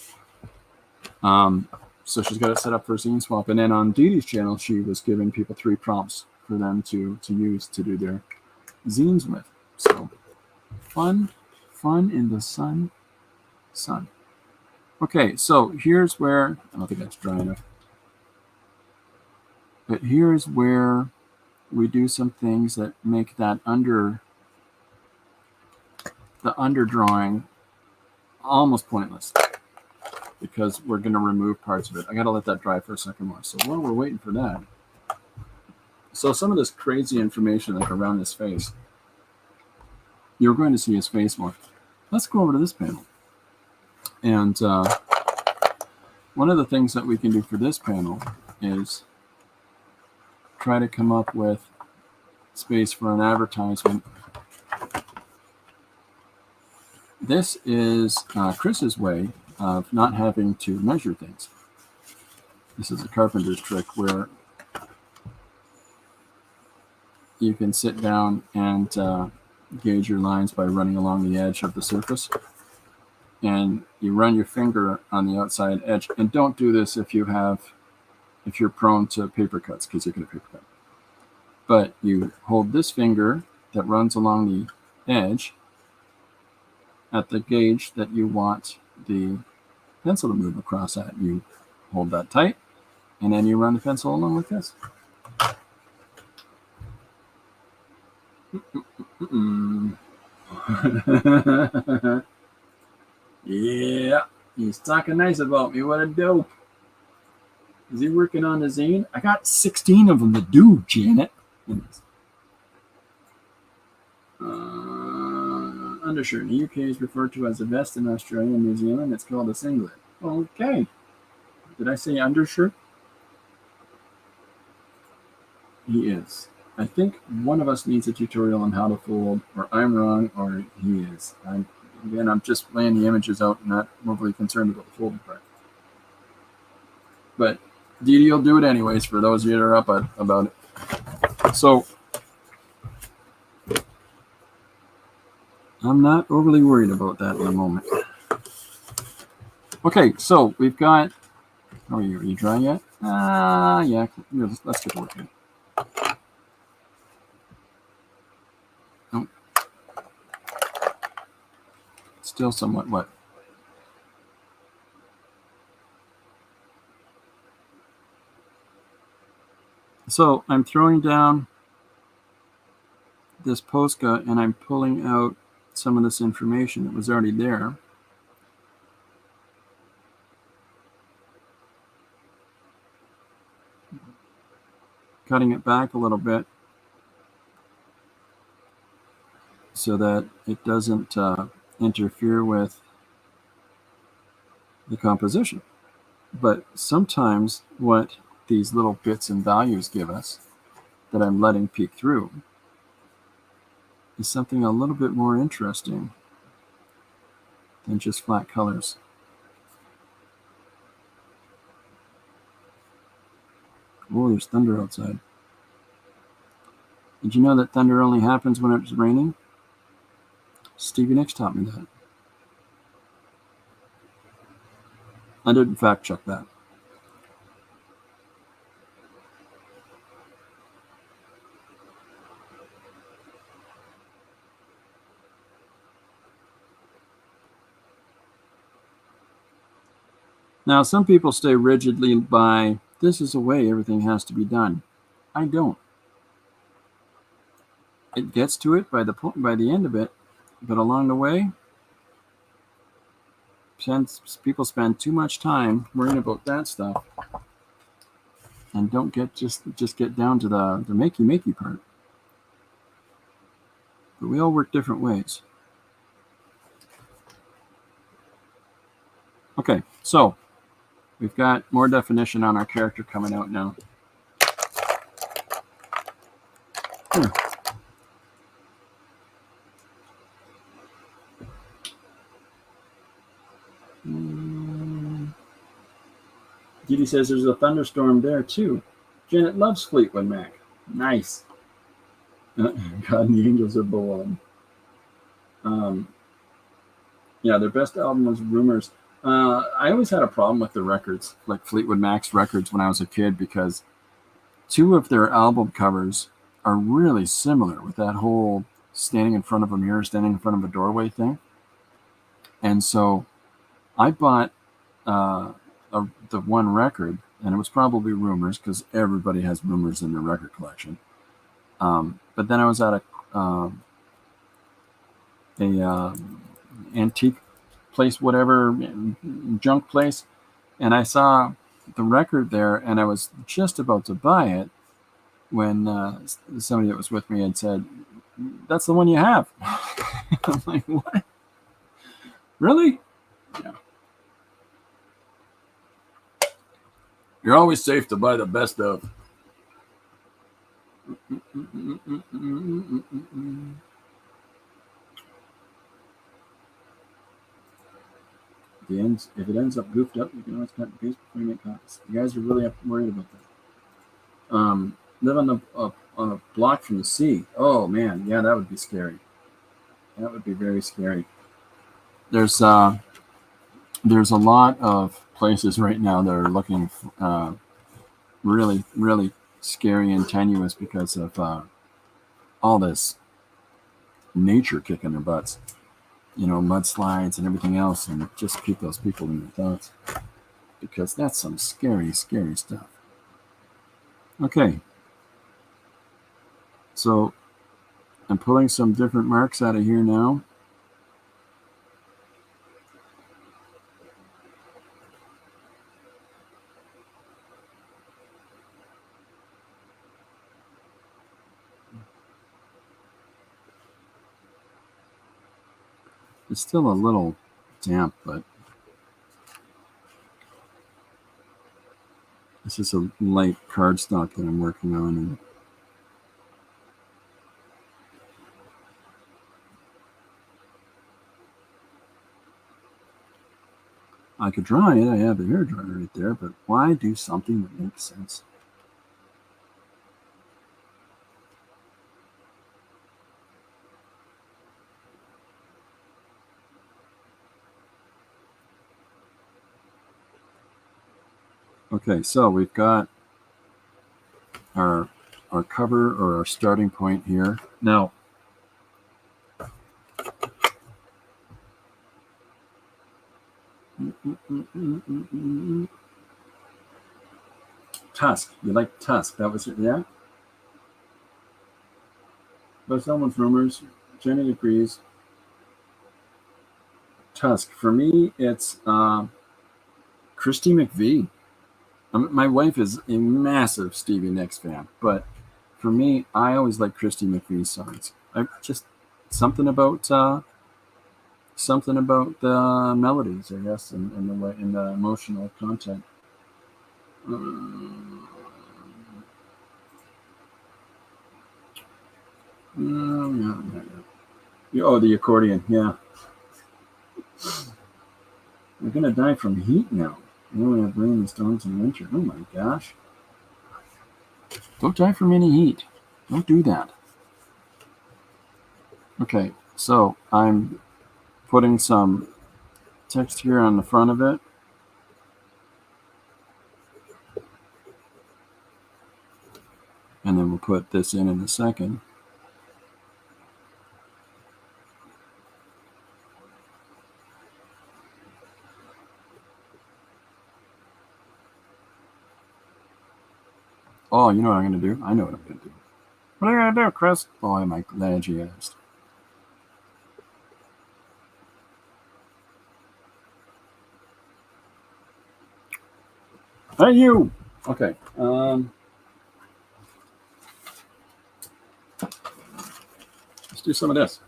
Speaker 1: she's got it set up for a zine swap, and then on Dee Dee's channel, she was giving people 3 prompts for them to use to do their zines with. So fun in the sun. Okay, so here's where, I don't think that's dry enough, but here's where we do some things that make that underdrawing almost pointless, because we're going to remove parts of it. I got to let that dry for a second more. So while we're waiting for that, so some of this crazy information like around his face, you're going to see his face more. Let's go over to this panel. And one of the things that we can do for this panel is try to come up with space for an advertisement. This is Chris's way of not having to measure things. This is a carpenter's trick where you can sit down and gauge your lines by running along the edge of the surface. And you run your finger on the outside edge. And don't do this if you're prone to paper cuts, because you're going to paper cut. But you hold this finger that runs along the edge at the gauge that you want the pencil to move across at. You hold that tight, and then you run the pencil along like this. Yeah. He's talking nice about me. What a dope. Is he working on the zine? I got 16 of them to do, Janet. Undershirt in the UK is referred to as a vest in Australia and New Zealand. It's called a singlet. Okay. Did I say undershirt? He is. I think one of us needs a tutorial on how to fold, or I'm wrong, or he is. I'm just laying the images out and not overly concerned about the folding part. But Dee Dee will do it anyways for those of you that are up about it. So I'm not overly worried about that in a moment. Okay, so we've got. Oh, are you dry yet? Yeah. Let's get working. Nope. Still somewhat wet. So I'm throwing down this Posca and I'm pulling out some of this information that was already there. Cutting it back a little bit so that it doesn't interfere with the composition. But sometimes what these little bits and values give us that I'm letting peek through is something a little bit more interesting than just flat colors. Oh, there's thunder outside. Did you know that thunder only happens when it's raining? Stevie Nicks taught me that. I didn't fact check that. Now, some people stay rigidly by, this is the way everything has to be done. I don't. It gets to it by the end of it, but along the way, people spend too much time worrying about that stuff and don't just get down to the makey part. But we all work different ways. Okay, so we've got more definition on our character coming out now. Here. Dee says there's a thunderstorm there too. Janet loves Fleetwood Mac. Nice. God and the Angels are below. Yeah, their best album was Rumors. I always had a problem with the records, like Fleetwood Mac's records when I was a kid, because two of their album covers are really similar with that whole standing in front of a mirror, standing in front of a doorway thing. And so I bought the one record, and it was probably Rumors, because everybody has Rumors in their record collection. But then I was at a antique place, whatever, junk place, and I saw the record there, and I was just about to buy it when somebody that was with me had said, "That's the one you have." I'm like, what? Really? Yeah. You're always safe to buy the best of. If it ends up goofed up, you can always cut and paste before you make copies. You guys are really worried about that. Live on a block from the sea. Oh man, yeah, that would be scary. That would be very scary. There's a lot of places right now that are looking really, really scary and tenuous because of all this nature kicking their butts. You know, mudslides and everything else, and just keep those people in your thoughts, because that's some scary, scary stuff. Okay. So I'm pulling some different marks out of here now. It's still a little damp, but this is a light cardstock that I'm working on. And I could dry it. I have the hairdryer right there, but why do something that makes sense? Okay, so we've got our cover or our starting point here. Now, Tusk. You like Tusk? That was it, yeah? But someone's rumors. Jenny agrees. Tusk. For me, it's Christy McVie. My wife is a massive Stevie Nicks fan, but for me, I always like Christy McVie's songs. I just something about the melodies, I guess, and the way in the emotional content. Oh, the accordion, yeah. We're gonna die from heat now. We only have rain and storms in winter. Oh my gosh! Don't die from any heat. Don't do that. Okay, so I'm putting some text here on the front of it. And then we'll put this in a second. Oh, you know what I'm going to do? I know what I'm going to do. What are you going to do, Chris? Boy, am I glad you asked. Hey, you! Okay. Let's do some of this.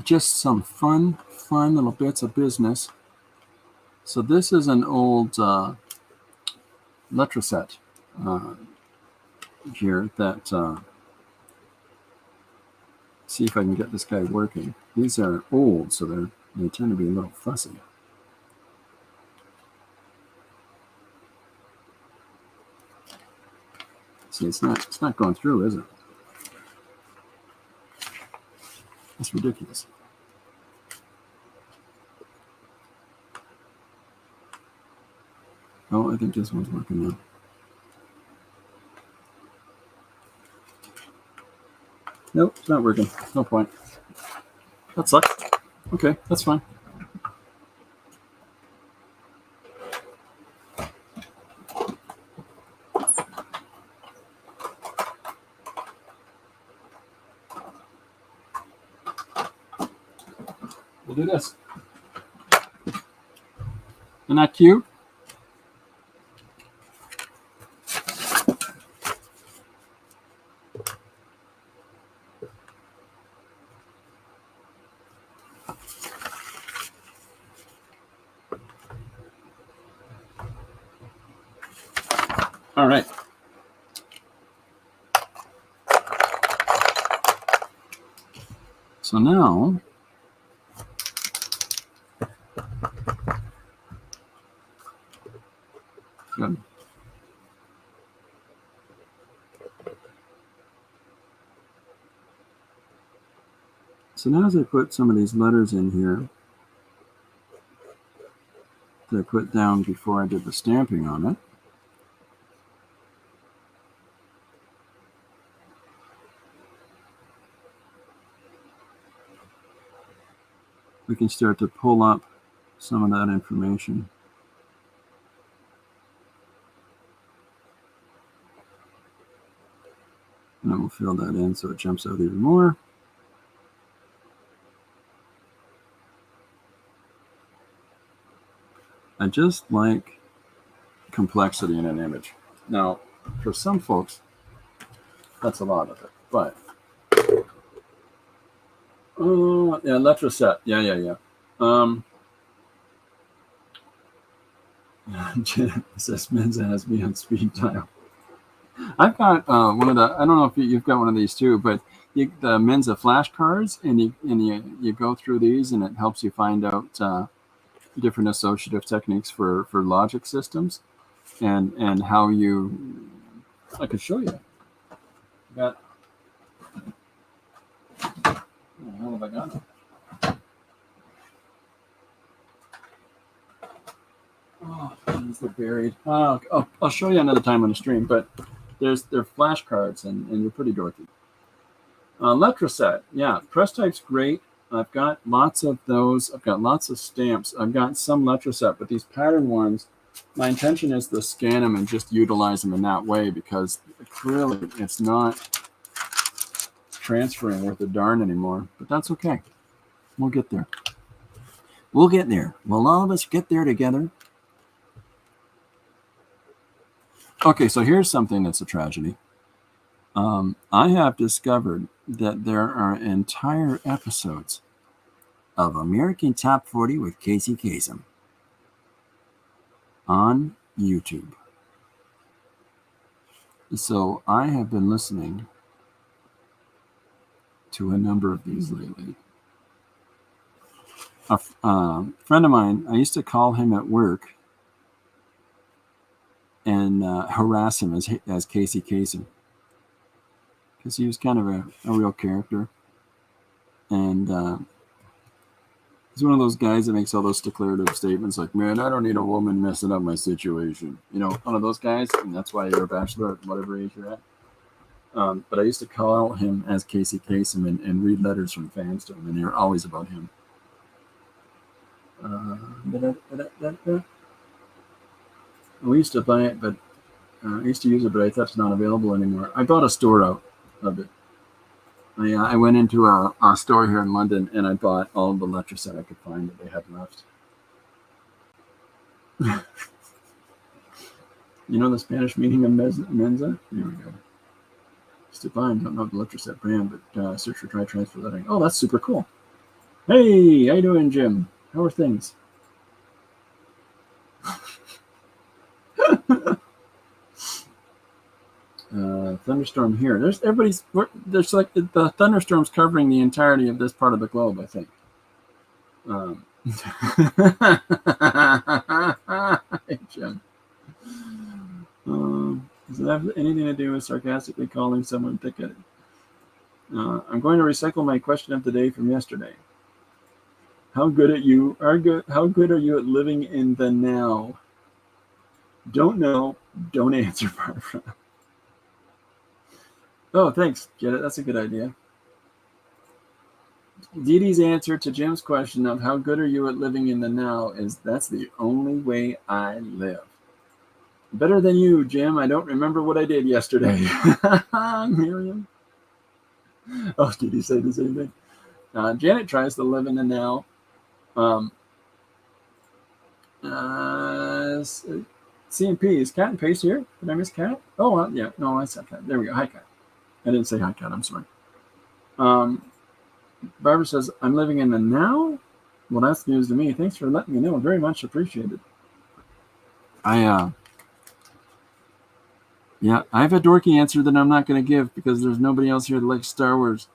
Speaker 1: Just some fun little bits of business. So this is an old Letraset here that, see if I can get this guy working. These are old, so they tend to be a little fussy. See, it's not going through, is it? That's ridiculous. Oh, I think this one's working now. Nope, it's not working. No point. That sucks. Okay, that's fine. We'll do this. Isn't that cute? All right. So now, good. So now as I put some of these letters in here that I put down before I did the stamping on it, we can start to pull up some of that information. And then we'll fill that in so it jumps out even more. I just like complexity in an image. Now, for some folks, that's a lot of it. But yeah, Letraset. Yeah. Janet says Menza has me on speed dial. I've got one of the. I don't know if you've got one of these too, but the Menza flashcards, and you go through these, and it helps you find out different associative techniques for logic systems, and how you. I could show you. Got. How have I got it? Oh, they're buried. I'll show you another time on the stream, but they're flashcards, and you're pretty dorky. Letraset, yeah, press type's great. I've got lots of those. I've got lots of stamps. I've got some Letraset, but these pattern ones, my intention is to scan them and just utilize them in that way, because clearly it's not transferring worth a darn anymore. But that's okay. We'll get there. We'll get there. We'll all of us get there together. Okay, so here's something that's a tragedy. I have discovered that there are entire episodes of American Top 40 with Casey Kasem on YouTube. So I have been listening to a number of these lately. A friend of mine, I used to call him at work and harass him as Casey Kasem, because he was kind of a real character. And he's one of those guys that makes all those declarative statements like, man, I don't need a woman messing up my situation. You know, one of those guys, and that's why you're a bachelor at whatever age you're at. But I used to call him as Casey Kasem and read letters from fans to him, and they were always about him. We used to buy it, but I used to use it, but I thought it's not available anymore. I bought a store out of it. I went into a store here in London, and I bought all the Letraset I could find that they had left. You know the Spanish meaning of Menza? Here we go. Still buying, don't know the Letraset brand, but search for try transfer lettering. Oh, that's super cool. Hey, how you doing, Jim? How are things? Thunderstorm here. There's like the thunderstorms covering the entirety of this part of the globe, I think. Hey, Jim. Does it have anything to do with sarcastically calling someone thick-headed? I'm going to recycle my question of the day from yesterday. How good are you at living in the now? Don't know. Don't answer, Barbara. Oh, thanks, Janet. That's a good idea. Dee Dee's answer to Jim's question of how good are you at living in the now is that's the only way I live. Better than you, Jim. I don't remember what I did yesterday. Miriam. Oh, did he say the same thing? Janet tries to live in the now. CMP, is Cat and Pace here? Did I miss Cat? Oh, yeah. No, I said Cat. There we go. Hi, Cat. I didn't say hi, Cat. I'm sorry. Barbara says, I'm living in the now? Well, that's news to me. Thanks for letting me know. Very much appreciated. I have a dorky answer that I'm not going to give because there's nobody else here that likes Star Wars.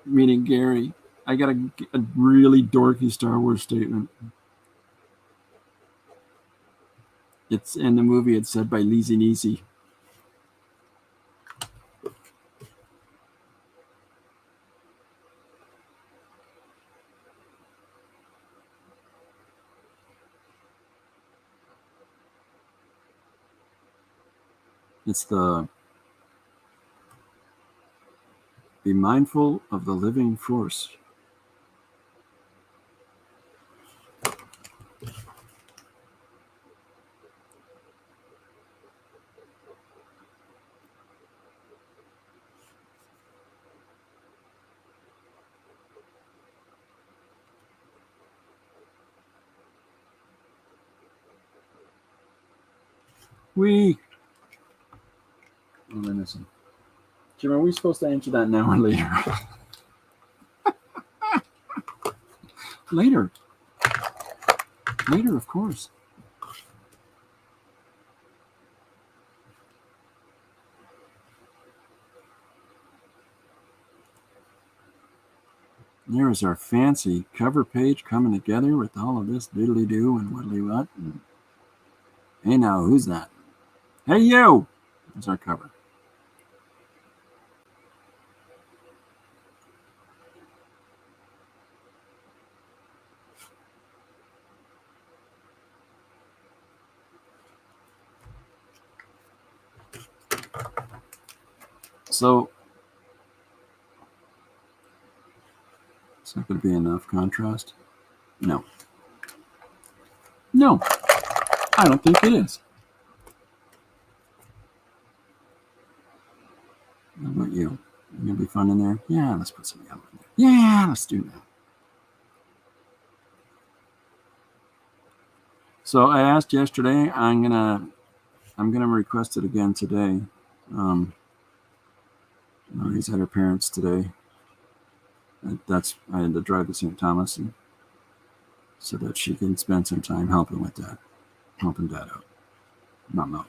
Speaker 1: Meaning Gary. I got a really dorky Star Wars statement. It's in the movie. It's said by Lizzie Neasy. It's be mindful of the living force. We. What am I missing? Jim, are we supposed to answer that now or later? Later. Later, of course. There is our fancy cover page coming together with all of this diddly-do and whittly-what. Hey now, who's that? Hey you! There's our cover. So, is that going to be enough contrast? No. No, I don't think it is. How about you? Gonna be fun in there? Yeah, let's put some yellow in there. Yeah, let's do that. So I asked yesterday. I'm gonna request it again today. He's at her parents today. I had to drive to St. Thomas, and so that she can spend some time helping with that, helping Dad out, Mom out.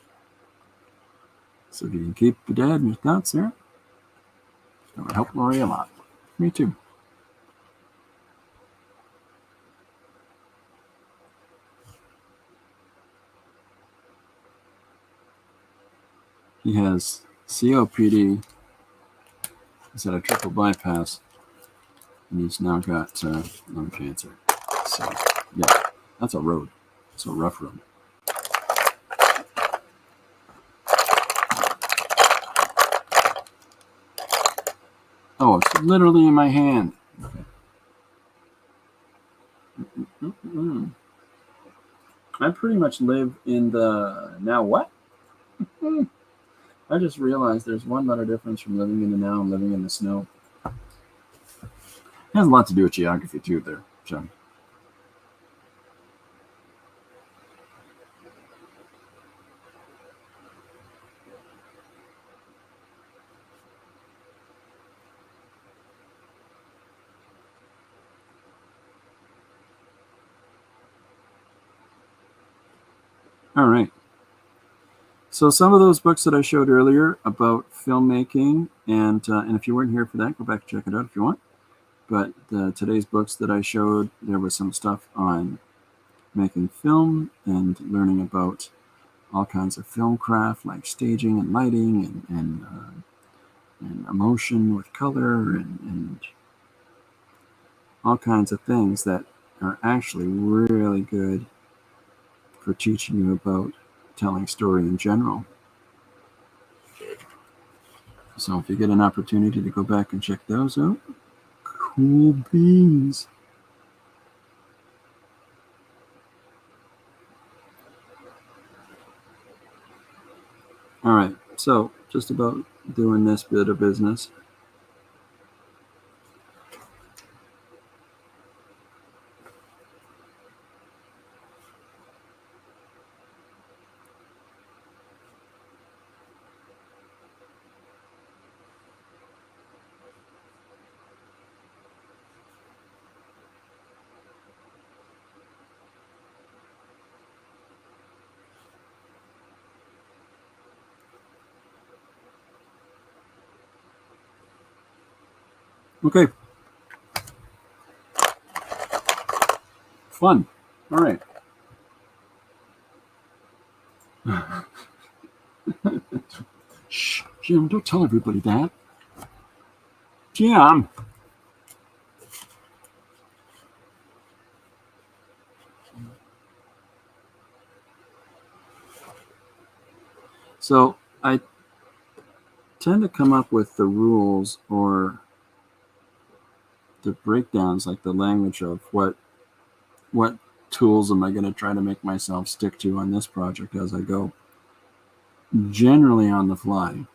Speaker 1: So if you can keep the dad and your thoughts there, that would help Lori a lot. Me too. He has COPD. He's had a triple bypass, and he's now got lung cancer. So, yeah, that's a road. It's a rough road. Oh, it's literally in my hand. Okay. I pretty much live in the now what? I just realized there's one letter difference from living in the now and living in the snow. It has a lot to do with geography too there, John. All right. So some of those books that I showed earlier about filmmaking, and if you weren't here for that, go back and check it out if you want. But today's books that I showed, there was some stuff on making film and learning about all kinds of film craft like staging and lighting and emotion with color and all kinds of things that are actually really good for teaching you about telling story in general. So if you get an opportunity to go back and check those out, cool beans. All right, so just about doing this bit of business. Okay. Fun. All right. Shh, Jim, don't tell everybody that. Jim. So I tend to come up with the rules or the breakdowns, like the language of what tools am I going to try to make myself stick to on this project as I go, generally on the fly.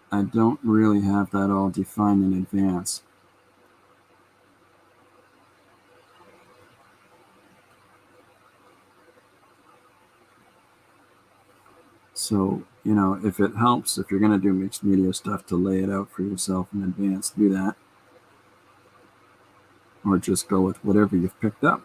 Speaker 1: I don't really have that all defined in advance. So, if it helps, if you're going to do mixed media stuff, to lay it out for yourself in advance, do that. Or just go with whatever you've picked up.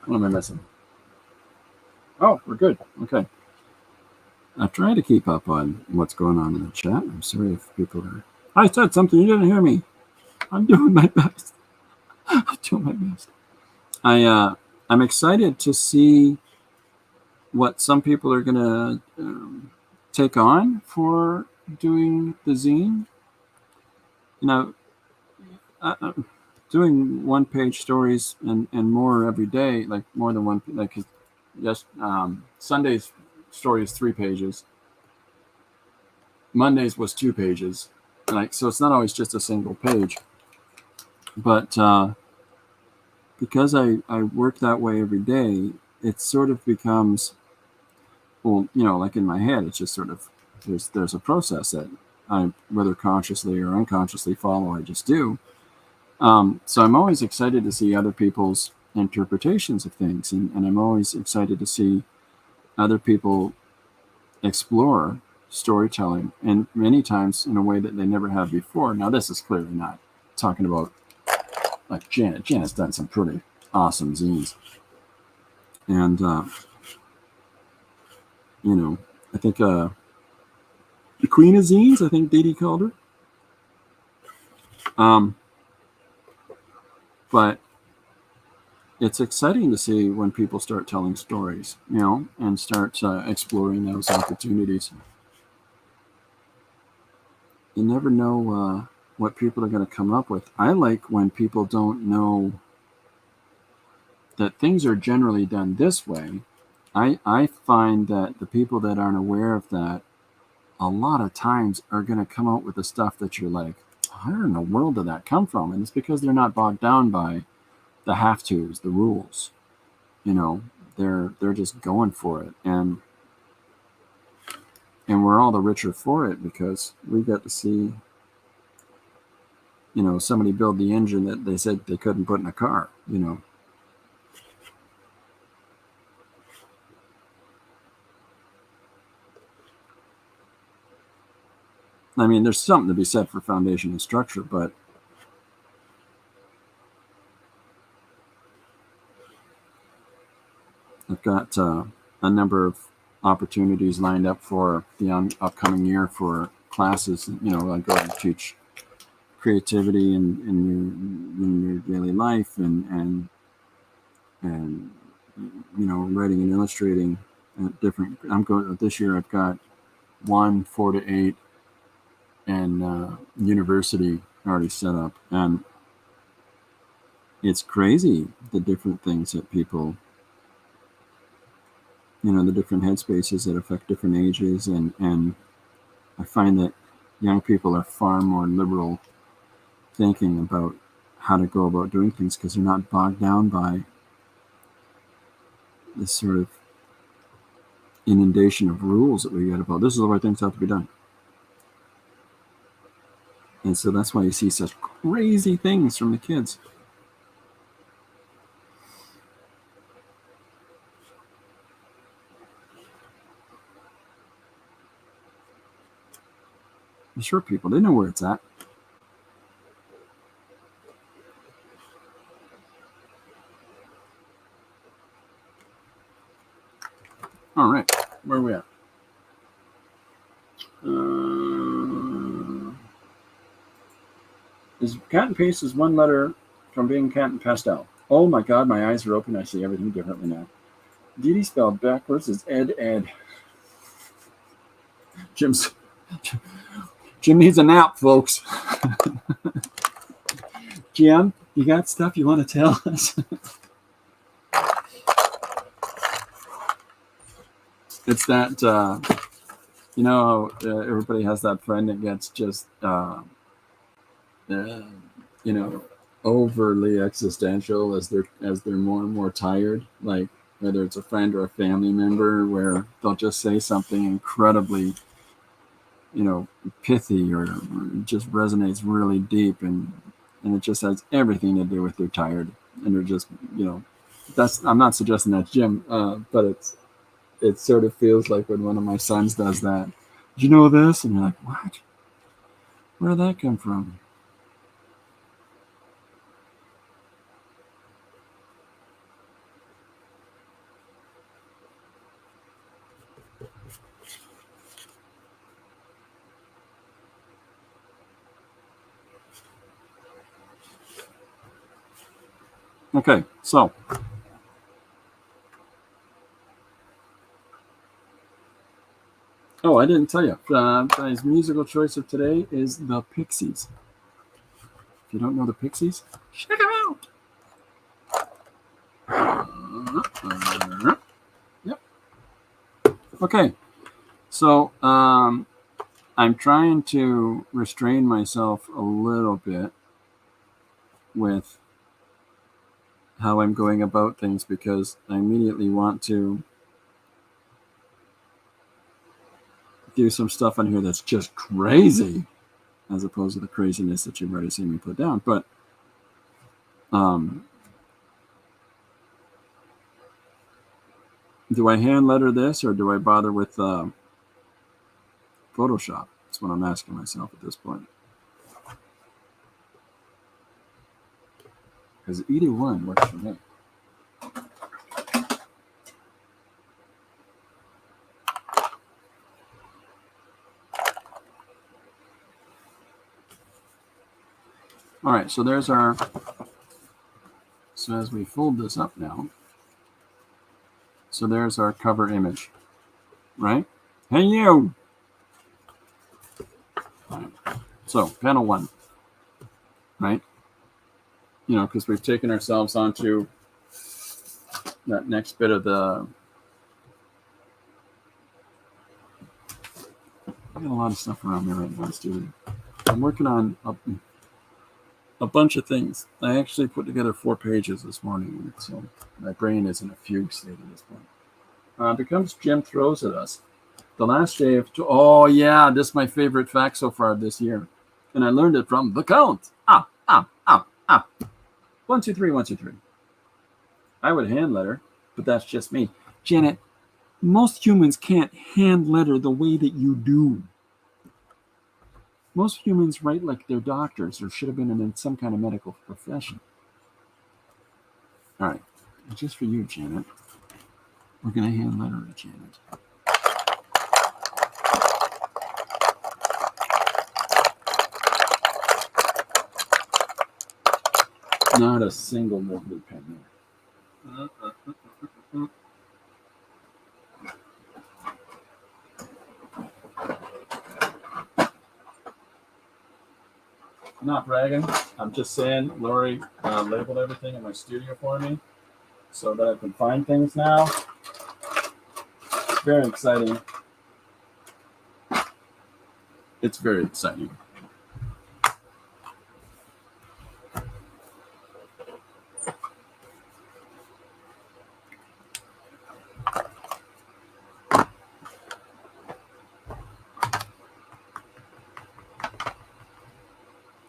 Speaker 1: What am I missing? Oh, we're good. Okay. I try to keep up on what's going on in the chat. I'm sorry if people are. I said something, you didn't hear me. I'm doing my best. I'm doing my best. I'm excited to see what some people are going to take on for doing the zine. Doing one-page stories and more every day, like more than one. Like, yes, Sunday's story is 3 pages. Monday's was 2 pages. So it's not always just a single page. But because I work that way every day, it sort of becomes, well, like in my head, it's just sort of, there's a process that I, whether consciously or unconsciously, follow. I just do. So I'm always excited to see other people's interpretations of things, and I'm always excited to see other people explore storytelling, and many times in a way that they never have before. Now, this is clearly not talking about like Janet. Janet's done some pretty awesome zines, and I think the Queen of Zines, I think Dee Dee called her. But it's exciting to see when people start telling stories, and start exploring those opportunities. You never know what people are going to come up with. I like when people don't know that things are generally done this way. I find that the people that aren't aware of that, a lot of times are going to come out with the stuff that you're like, where in the world did that come from? And it's because they're not bogged down by the have-tos, the rules. They're just going for it, and we're all the richer for it because we got to see, somebody build the engine that they said they couldn't put in a car. I mean, there's something to be said for foundation and structure, but I've got a number of opportunities lined up for the upcoming year for classes. I go and teach creativity in your daily life, and writing and illustrating different. This year. I've got 1, 4 to 8, and university already set up, and it's crazy the different things that people, the different headspaces that affect different ages, and I find that young people are far more liberal thinking about how to go about doing things because they're not bogged down by this sort of inundation of rules that we get about this is the way things have to be done. And so that's why you see such crazy things from the kids. I'm sure people, they know where it's at. All right, where are we at? Is cat and paste is one letter from being cat and pastel. Oh my God, my eyes are open. I see everything differently now. Dee Dee spelled backwards is Ed. Jim needs a nap, folks. Jim, you got stuff you want to tell us? It's that everybody has that friend that gets just overly existential as they're more and more tired. Like whether it's a friend or a family member, where they'll just say something incredibly pithy or just resonates really deep, and it just has everything to do with they're tired, and they're just that's I'm not suggesting that's Jim, but it sort of feels like when one of my sons does that. Did you know this? And you're like, what? Where did that come from? Okay, so I didn't tell you. His musical choice of today is the Pixies. If you don't know the Pixies, check them out. Yep. Okay. So I'm trying to restrain myself a little bit with how I'm going about things, because I immediately want to do some stuff on here that's just crazy, as opposed to the craziness that you've already seen me put down. But do I hand letter this, or do I bother with Photoshop? That's what I'm asking myself at this point. Because either one works for me. All right, so there's our. So as we fold this up now, so there's our cover image, right? Hey, you! All right. So panel 1, right? Because we've taken ourselves onto that next bit of the. I got a lot of stuff around me right now, Steven. I'm working on a bunch of things. I actually put together 4 pages this morning, so my brain is in a fugue state at this point. Becomes Jim throws at us. The last day of. Oh, yeah, this is my favorite fact so far this year. And I learned it from the Count. 1, 2, 3, 1, 2, 3. I would hand letter, but that's just me. Janet, most humans can't hand letter the way that you do. Most humans write like they're doctors or should have been in some kind of medical profession. All right, just for you, Janet. We're going to hand letter to Janet. Not a single movement pen there. Not bragging. I'm just saying Lori labeled everything in my studio for me so that I can find things now. It's very exciting. It's very exciting.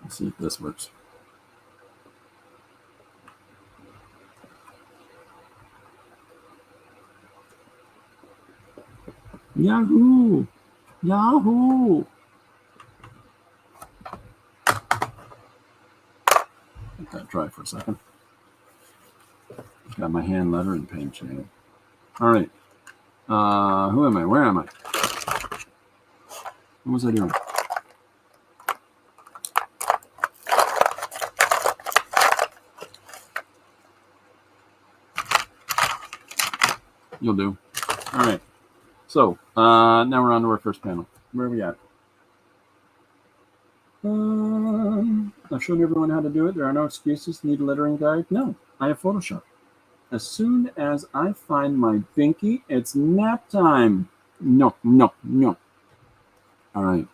Speaker 1: Let's see if this works. Yahoo! Yahoo! Let that dry for a second. Got my hand letter and pen chain. All right. Who am I? Where am I? What was I doing? You'll do. All right. So now we're on to our first panel. Where are we at? I've shown everyone how to do it. There are no excuses. Need a lettering guide? No, I have Photoshop. As soon as I find my binky, it's nap time. No, no, no. All right.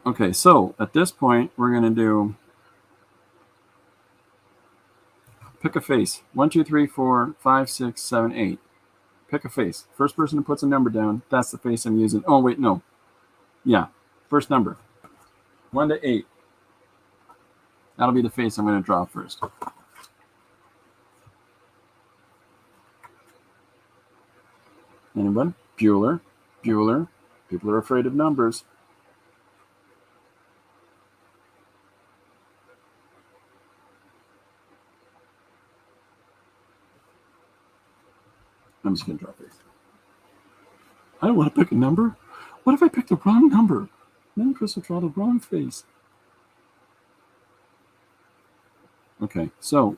Speaker 1: Okay, so at this point, we're going to do pick a face. 1, 2, 3, 4, 5, 6, 7, 8. Pick a face. First person who puts a number down, that's the face I'm using. Oh, wait, no. Yeah, first number. 1 to 8. That'll be the face I'm going to draw first. Anyone? Bueller. Bueller. People are afraid of numbers. I'm just going to draw a face. I don't want to pick a number. What if I pick the wrong number? Then Chris will draw the wrong face. Okay, so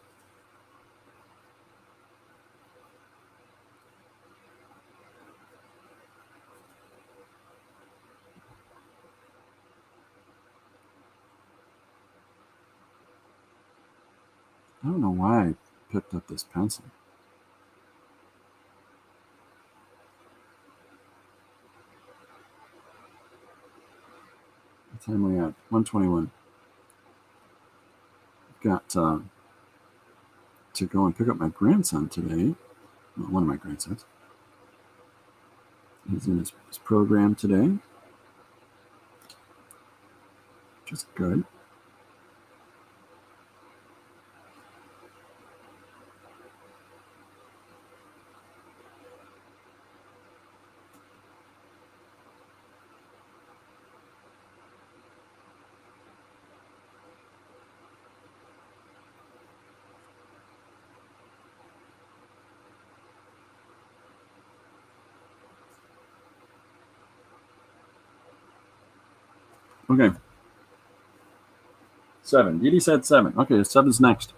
Speaker 1: I don't know why I picked up this pencil. What time are we at? 1:21. I've got to go and pick up my grandson today. Well, one of my grandsons. He's in his program today, which is good. Okay. 7. Didi said 7. Okay, 7's next.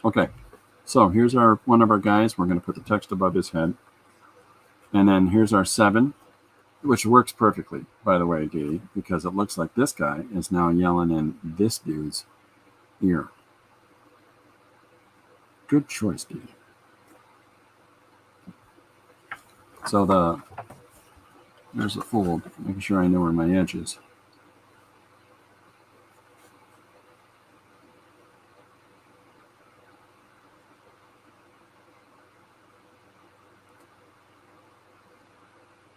Speaker 1: Okay, so here's one of our guys. We're going to put the text above his head. And then here's our 7, which works perfectly, by the way, Dee, because it looks like this guy is now yelling in this dude's ear. Good choice, Dee. So there's the fold, making sure I know where my edge is.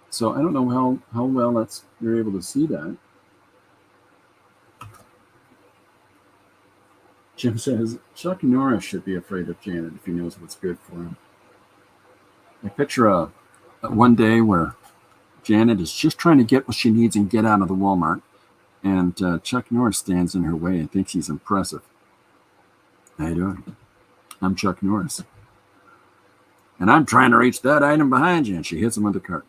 Speaker 1: So I don't know how well you're able to see that. Jim says, Chuck Norris should be afraid of Janet if he knows what's good for him. I picture one day where Janet is just trying to get what she needs and get out of the Walmart, and Chuck Norris stands in her way and thinks he's impressive. How you doing? I'm Chuck Norris. And I'm trying to reach that item behind you, and she hits him with the cart.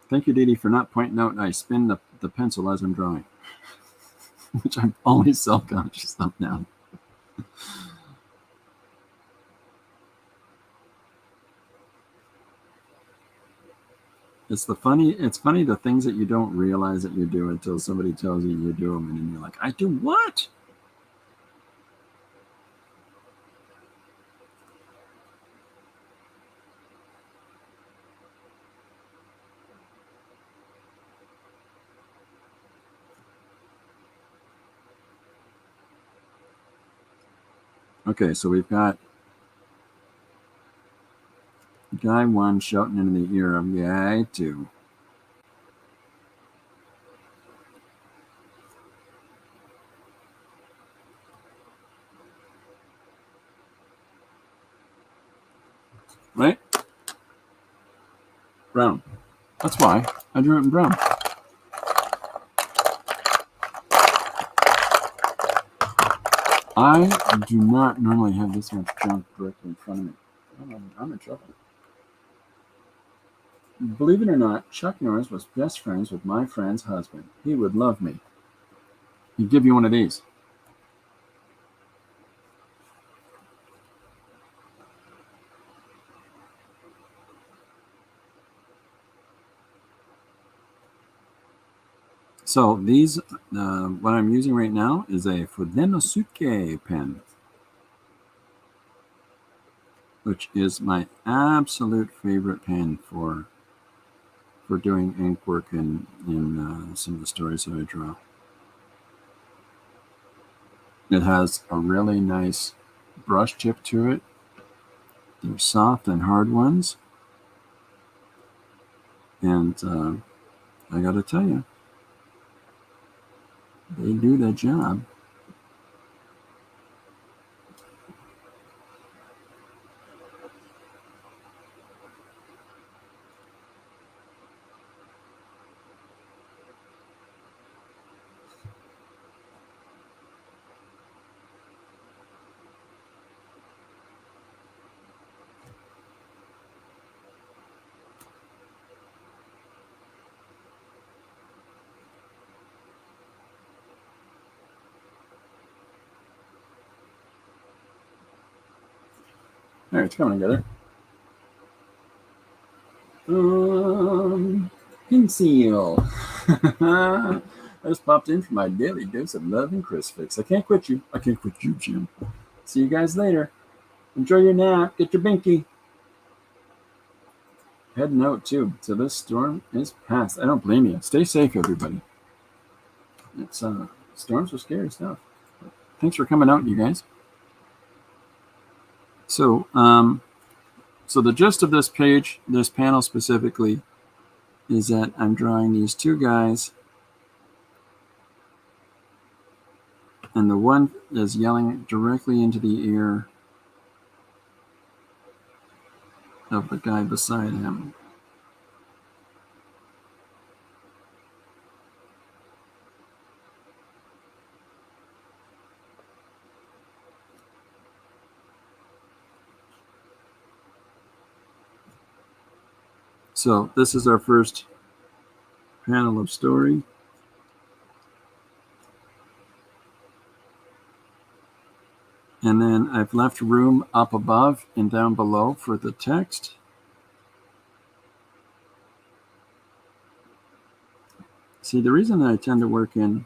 Speaker 1: Thank you, Didi, for not pointing out I spin the pencil as I'm drawing, which I'm always self-conscious of now. It's funny the things that you don't realize that you do until somebody tells you you do them, and then you're like, I do what? Okay, so we've got guy 1 shouting into the ear of guy 2. Right? Brown. That's why I drew it in brown. I do not normally have this much junk directly in front of me. I'm in trouble. Believe it or not, Chuck Norris was best friends with my friend's husband. He would love me. He'd give you one of these. So these, what I'm using right now is a Fudenosuke pen, which is my absolute favorite pen for doing ink work in some of the stories that I draw. It has a really nice brush tip to it. They're soft and hard ones. And I got to tell you, they do the job. There, it's coming together. Pink seal. I just popped in for my daily dose of love and Chris fix. I can't quit you. I can't quit you, Jim. See you guys later. Enjoy your nap. Get your binky. Heading out too. So this storm is past. I don't blame you. Stay safe, everybody. It's storms are scary stuff. Thanks for coming out, you guys. So so the gist of this page, this panel specifically, is that I'm drawing these two guys, and the one is yelling directly into the ear of the guy beside him. So this is our first panel of story. And then I've left room up above and down below for the text. See, the reason that I tend to work in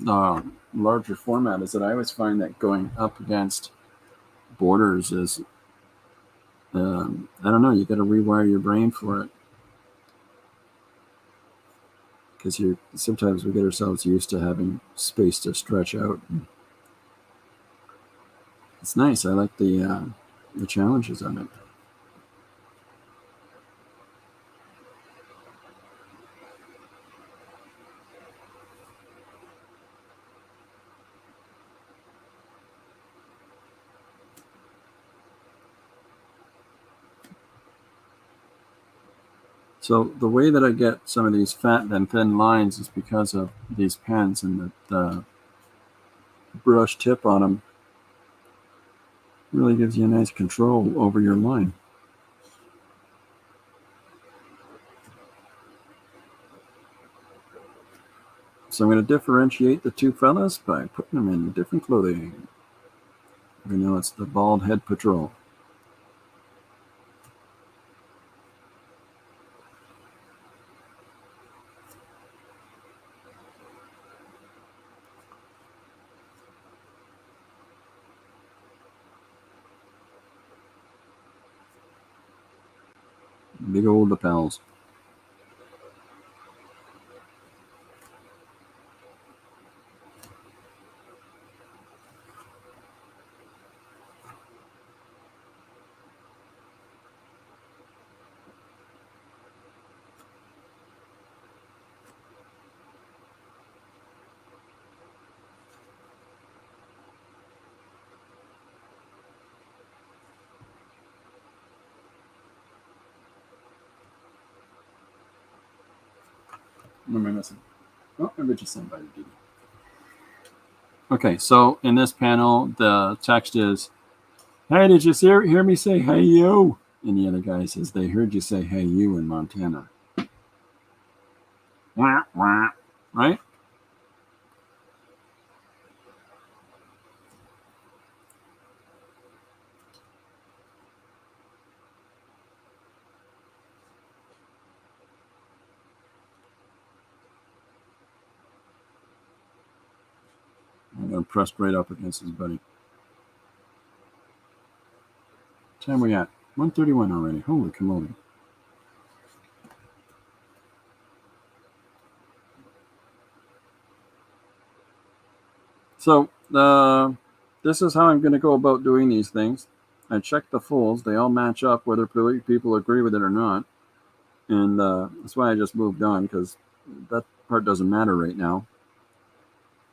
Speaker 1: larger format is that I always find that going up against borders is, I don't know, you got to rewire your brain for it. Because sometimes we get ourselves used to having space to stretch out. It's nice. I like the challenges of it. So the way that I get some of these fat and thin lines is because of these pens and the brush tip on them really gives you a nice control over your line. So I'm going to differentiate the two fellas by putting them in different clothing. We know it's the Bald Head Patrol. Big old lapels. What am I missing? Oh, I bet you somebody did. Okay, so in this panel, the text is, "Hey, did you hear me say hey you?" And the other guy says, "They heard you say hey you in Montana." Wah, wah. Right? I'm going to press right up against his buddy. Time we at? 1:31 already. Holy camoli. So this is how I'm going to go about doing these things. I check the fulls. They all match up whether people agree with it or not. And that's why I just moved on, because that part doesn't matter right now.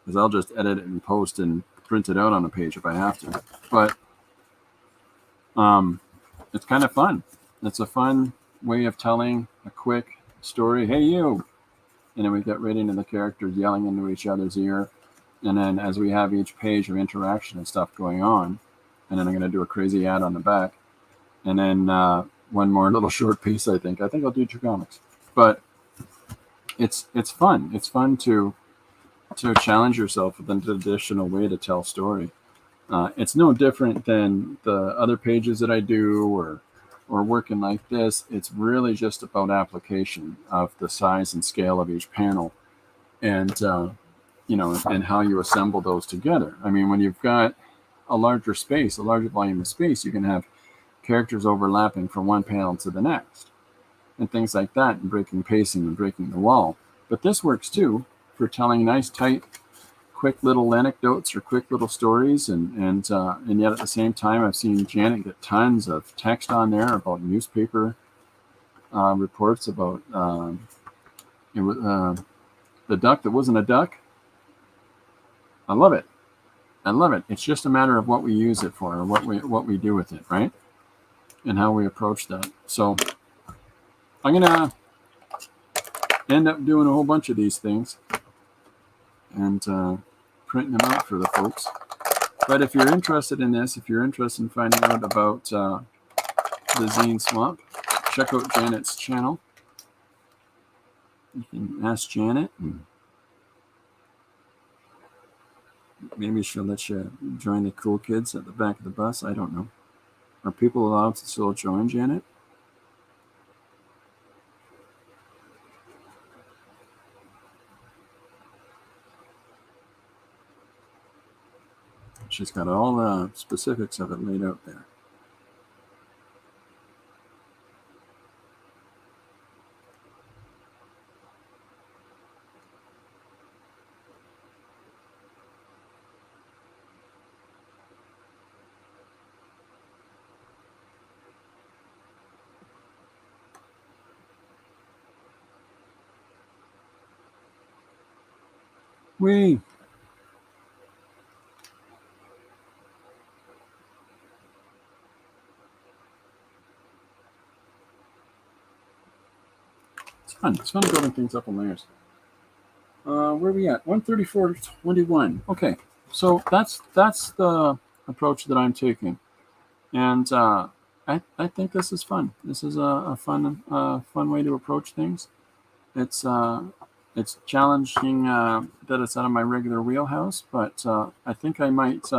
Speaker 1: Because I'll just edit it and post and print it out on a page if I have to. But it's kind of fun. It's a fun way of telling a quick story. Hey, you! And then we get right into the characters yelling into each other's ear. And then as we have each page of interaction and stuff going on, and then I'm going to do a crazy ad on the back. And then one more little short piece, I think. I think I'll do 2 comics. But it's fun. It's fun to challenge yourself with an additional way to tell story. It's no different than the other pages that I do or working like this. It's really just about application of the size and scale of each panel, and and how you assemble those together. I mean, when you've got a larger space, a larger volume of space, you can have characters overlapping from one panel to the next and things like that, and breaking pacing and breaking the wall. But this works too for telling nice, tight, quick little anecdotes or quick little stories, and yet at the same time, I've seen Janet get tons of text on there about newspaper reports about the duck that wasn't a duck. I love it. I love it. It's just a matter of what we use it for, or what we do with it, right? And how we approach that. So I'm gonna end up doing a whole bunch of these things and printing them out for the folks. But if you're interested in this, if you're interested in finding out about the Zine Swamp, check out Janet's channel. You can ask Janet, and maybe she'll let you join the cool kids at the back of the bus. I don't know. Are people allowed to still join, Janet? She's got all the specifics of it laid out there. Whee! It's fun. It's fun building things up in layers. Where are we at? 134.21. Okay, so that's the approach that I'm taking, and I think this is fun. This is a fun way to approach things. It's challenging that it's out of my regular wheelhouse, but I think I might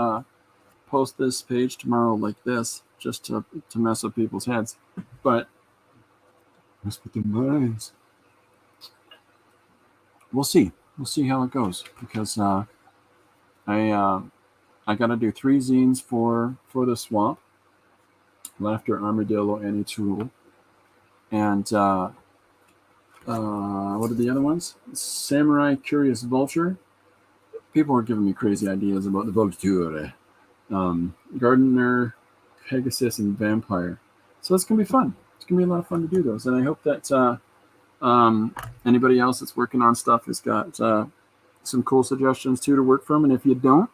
Speaker 1: post this page tomorrow like this, just to mess with people's heads, but mess with their minds. We'll see. We'll see how it goes, because I got to do 3 zines for the swamp, Laughter, Armadillo, and Tool, and what are the other ones? Samurai, Curious Vulture. People were giving me crazy ideas about the Vulture. Gardener, Pegasus, and Vampire. So it's gonna be fun. It's gonna be a lot of fun to do those, and I hope that anybody else that's working on stuff has got some cool suggestions too to work from. And if you don't,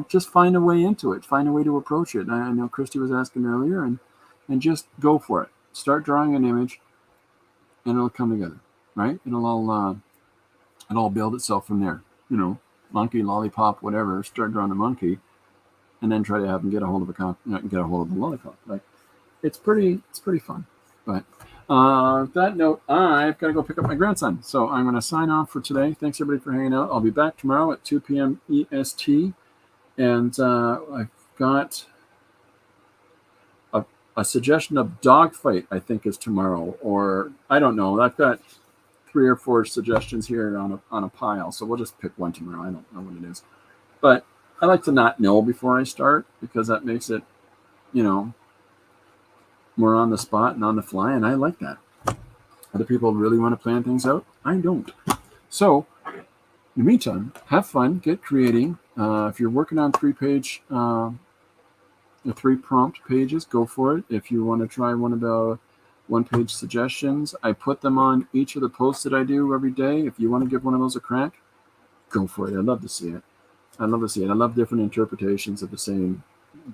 Speaker 1: just find a way into it. Find a way to approach it. I know Christy was asking earlier, and just go for it. Start drawing an image, and it'll come together. right? It'll all build itself from there. You know, monkey, lollipop, whatever. Start drawing a monkey, and then try to have them get a hold of get a hold of the lollipop. Like it's pretty fun. But that note, I've got to go pick up my grandson. So I'm going to sign off for today. Thanks everybody for hanging out. I'll be back tomorrow at 2 p.m. EST, and I've got a suggestion of dogfight. I think is tomorrow, or I don't know. I've got 3 or 4 suggestions here on a pile, so we'll just pick one tomorrow. I don't know what it is, but I like to not know before I start because that makes it, more on the spot and on the fly, and I like that. Other people really want to plan things out. I don't. So, in the meantime, have fun, get creating. If you're working on 3-page, 3 prompt pages, go for it. If you want to try one of the 1-page suggestions, I put them on each of the posts that I do every day. If you want to give one of those a crack, go for it. I'd love to see it. I love different interpretations of the same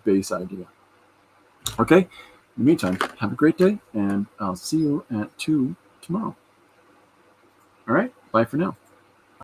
Speaker 1: base idea. Okay? In the meantime, have a great day, and I'll see you at 2 tomorrow. All right? Bye for now.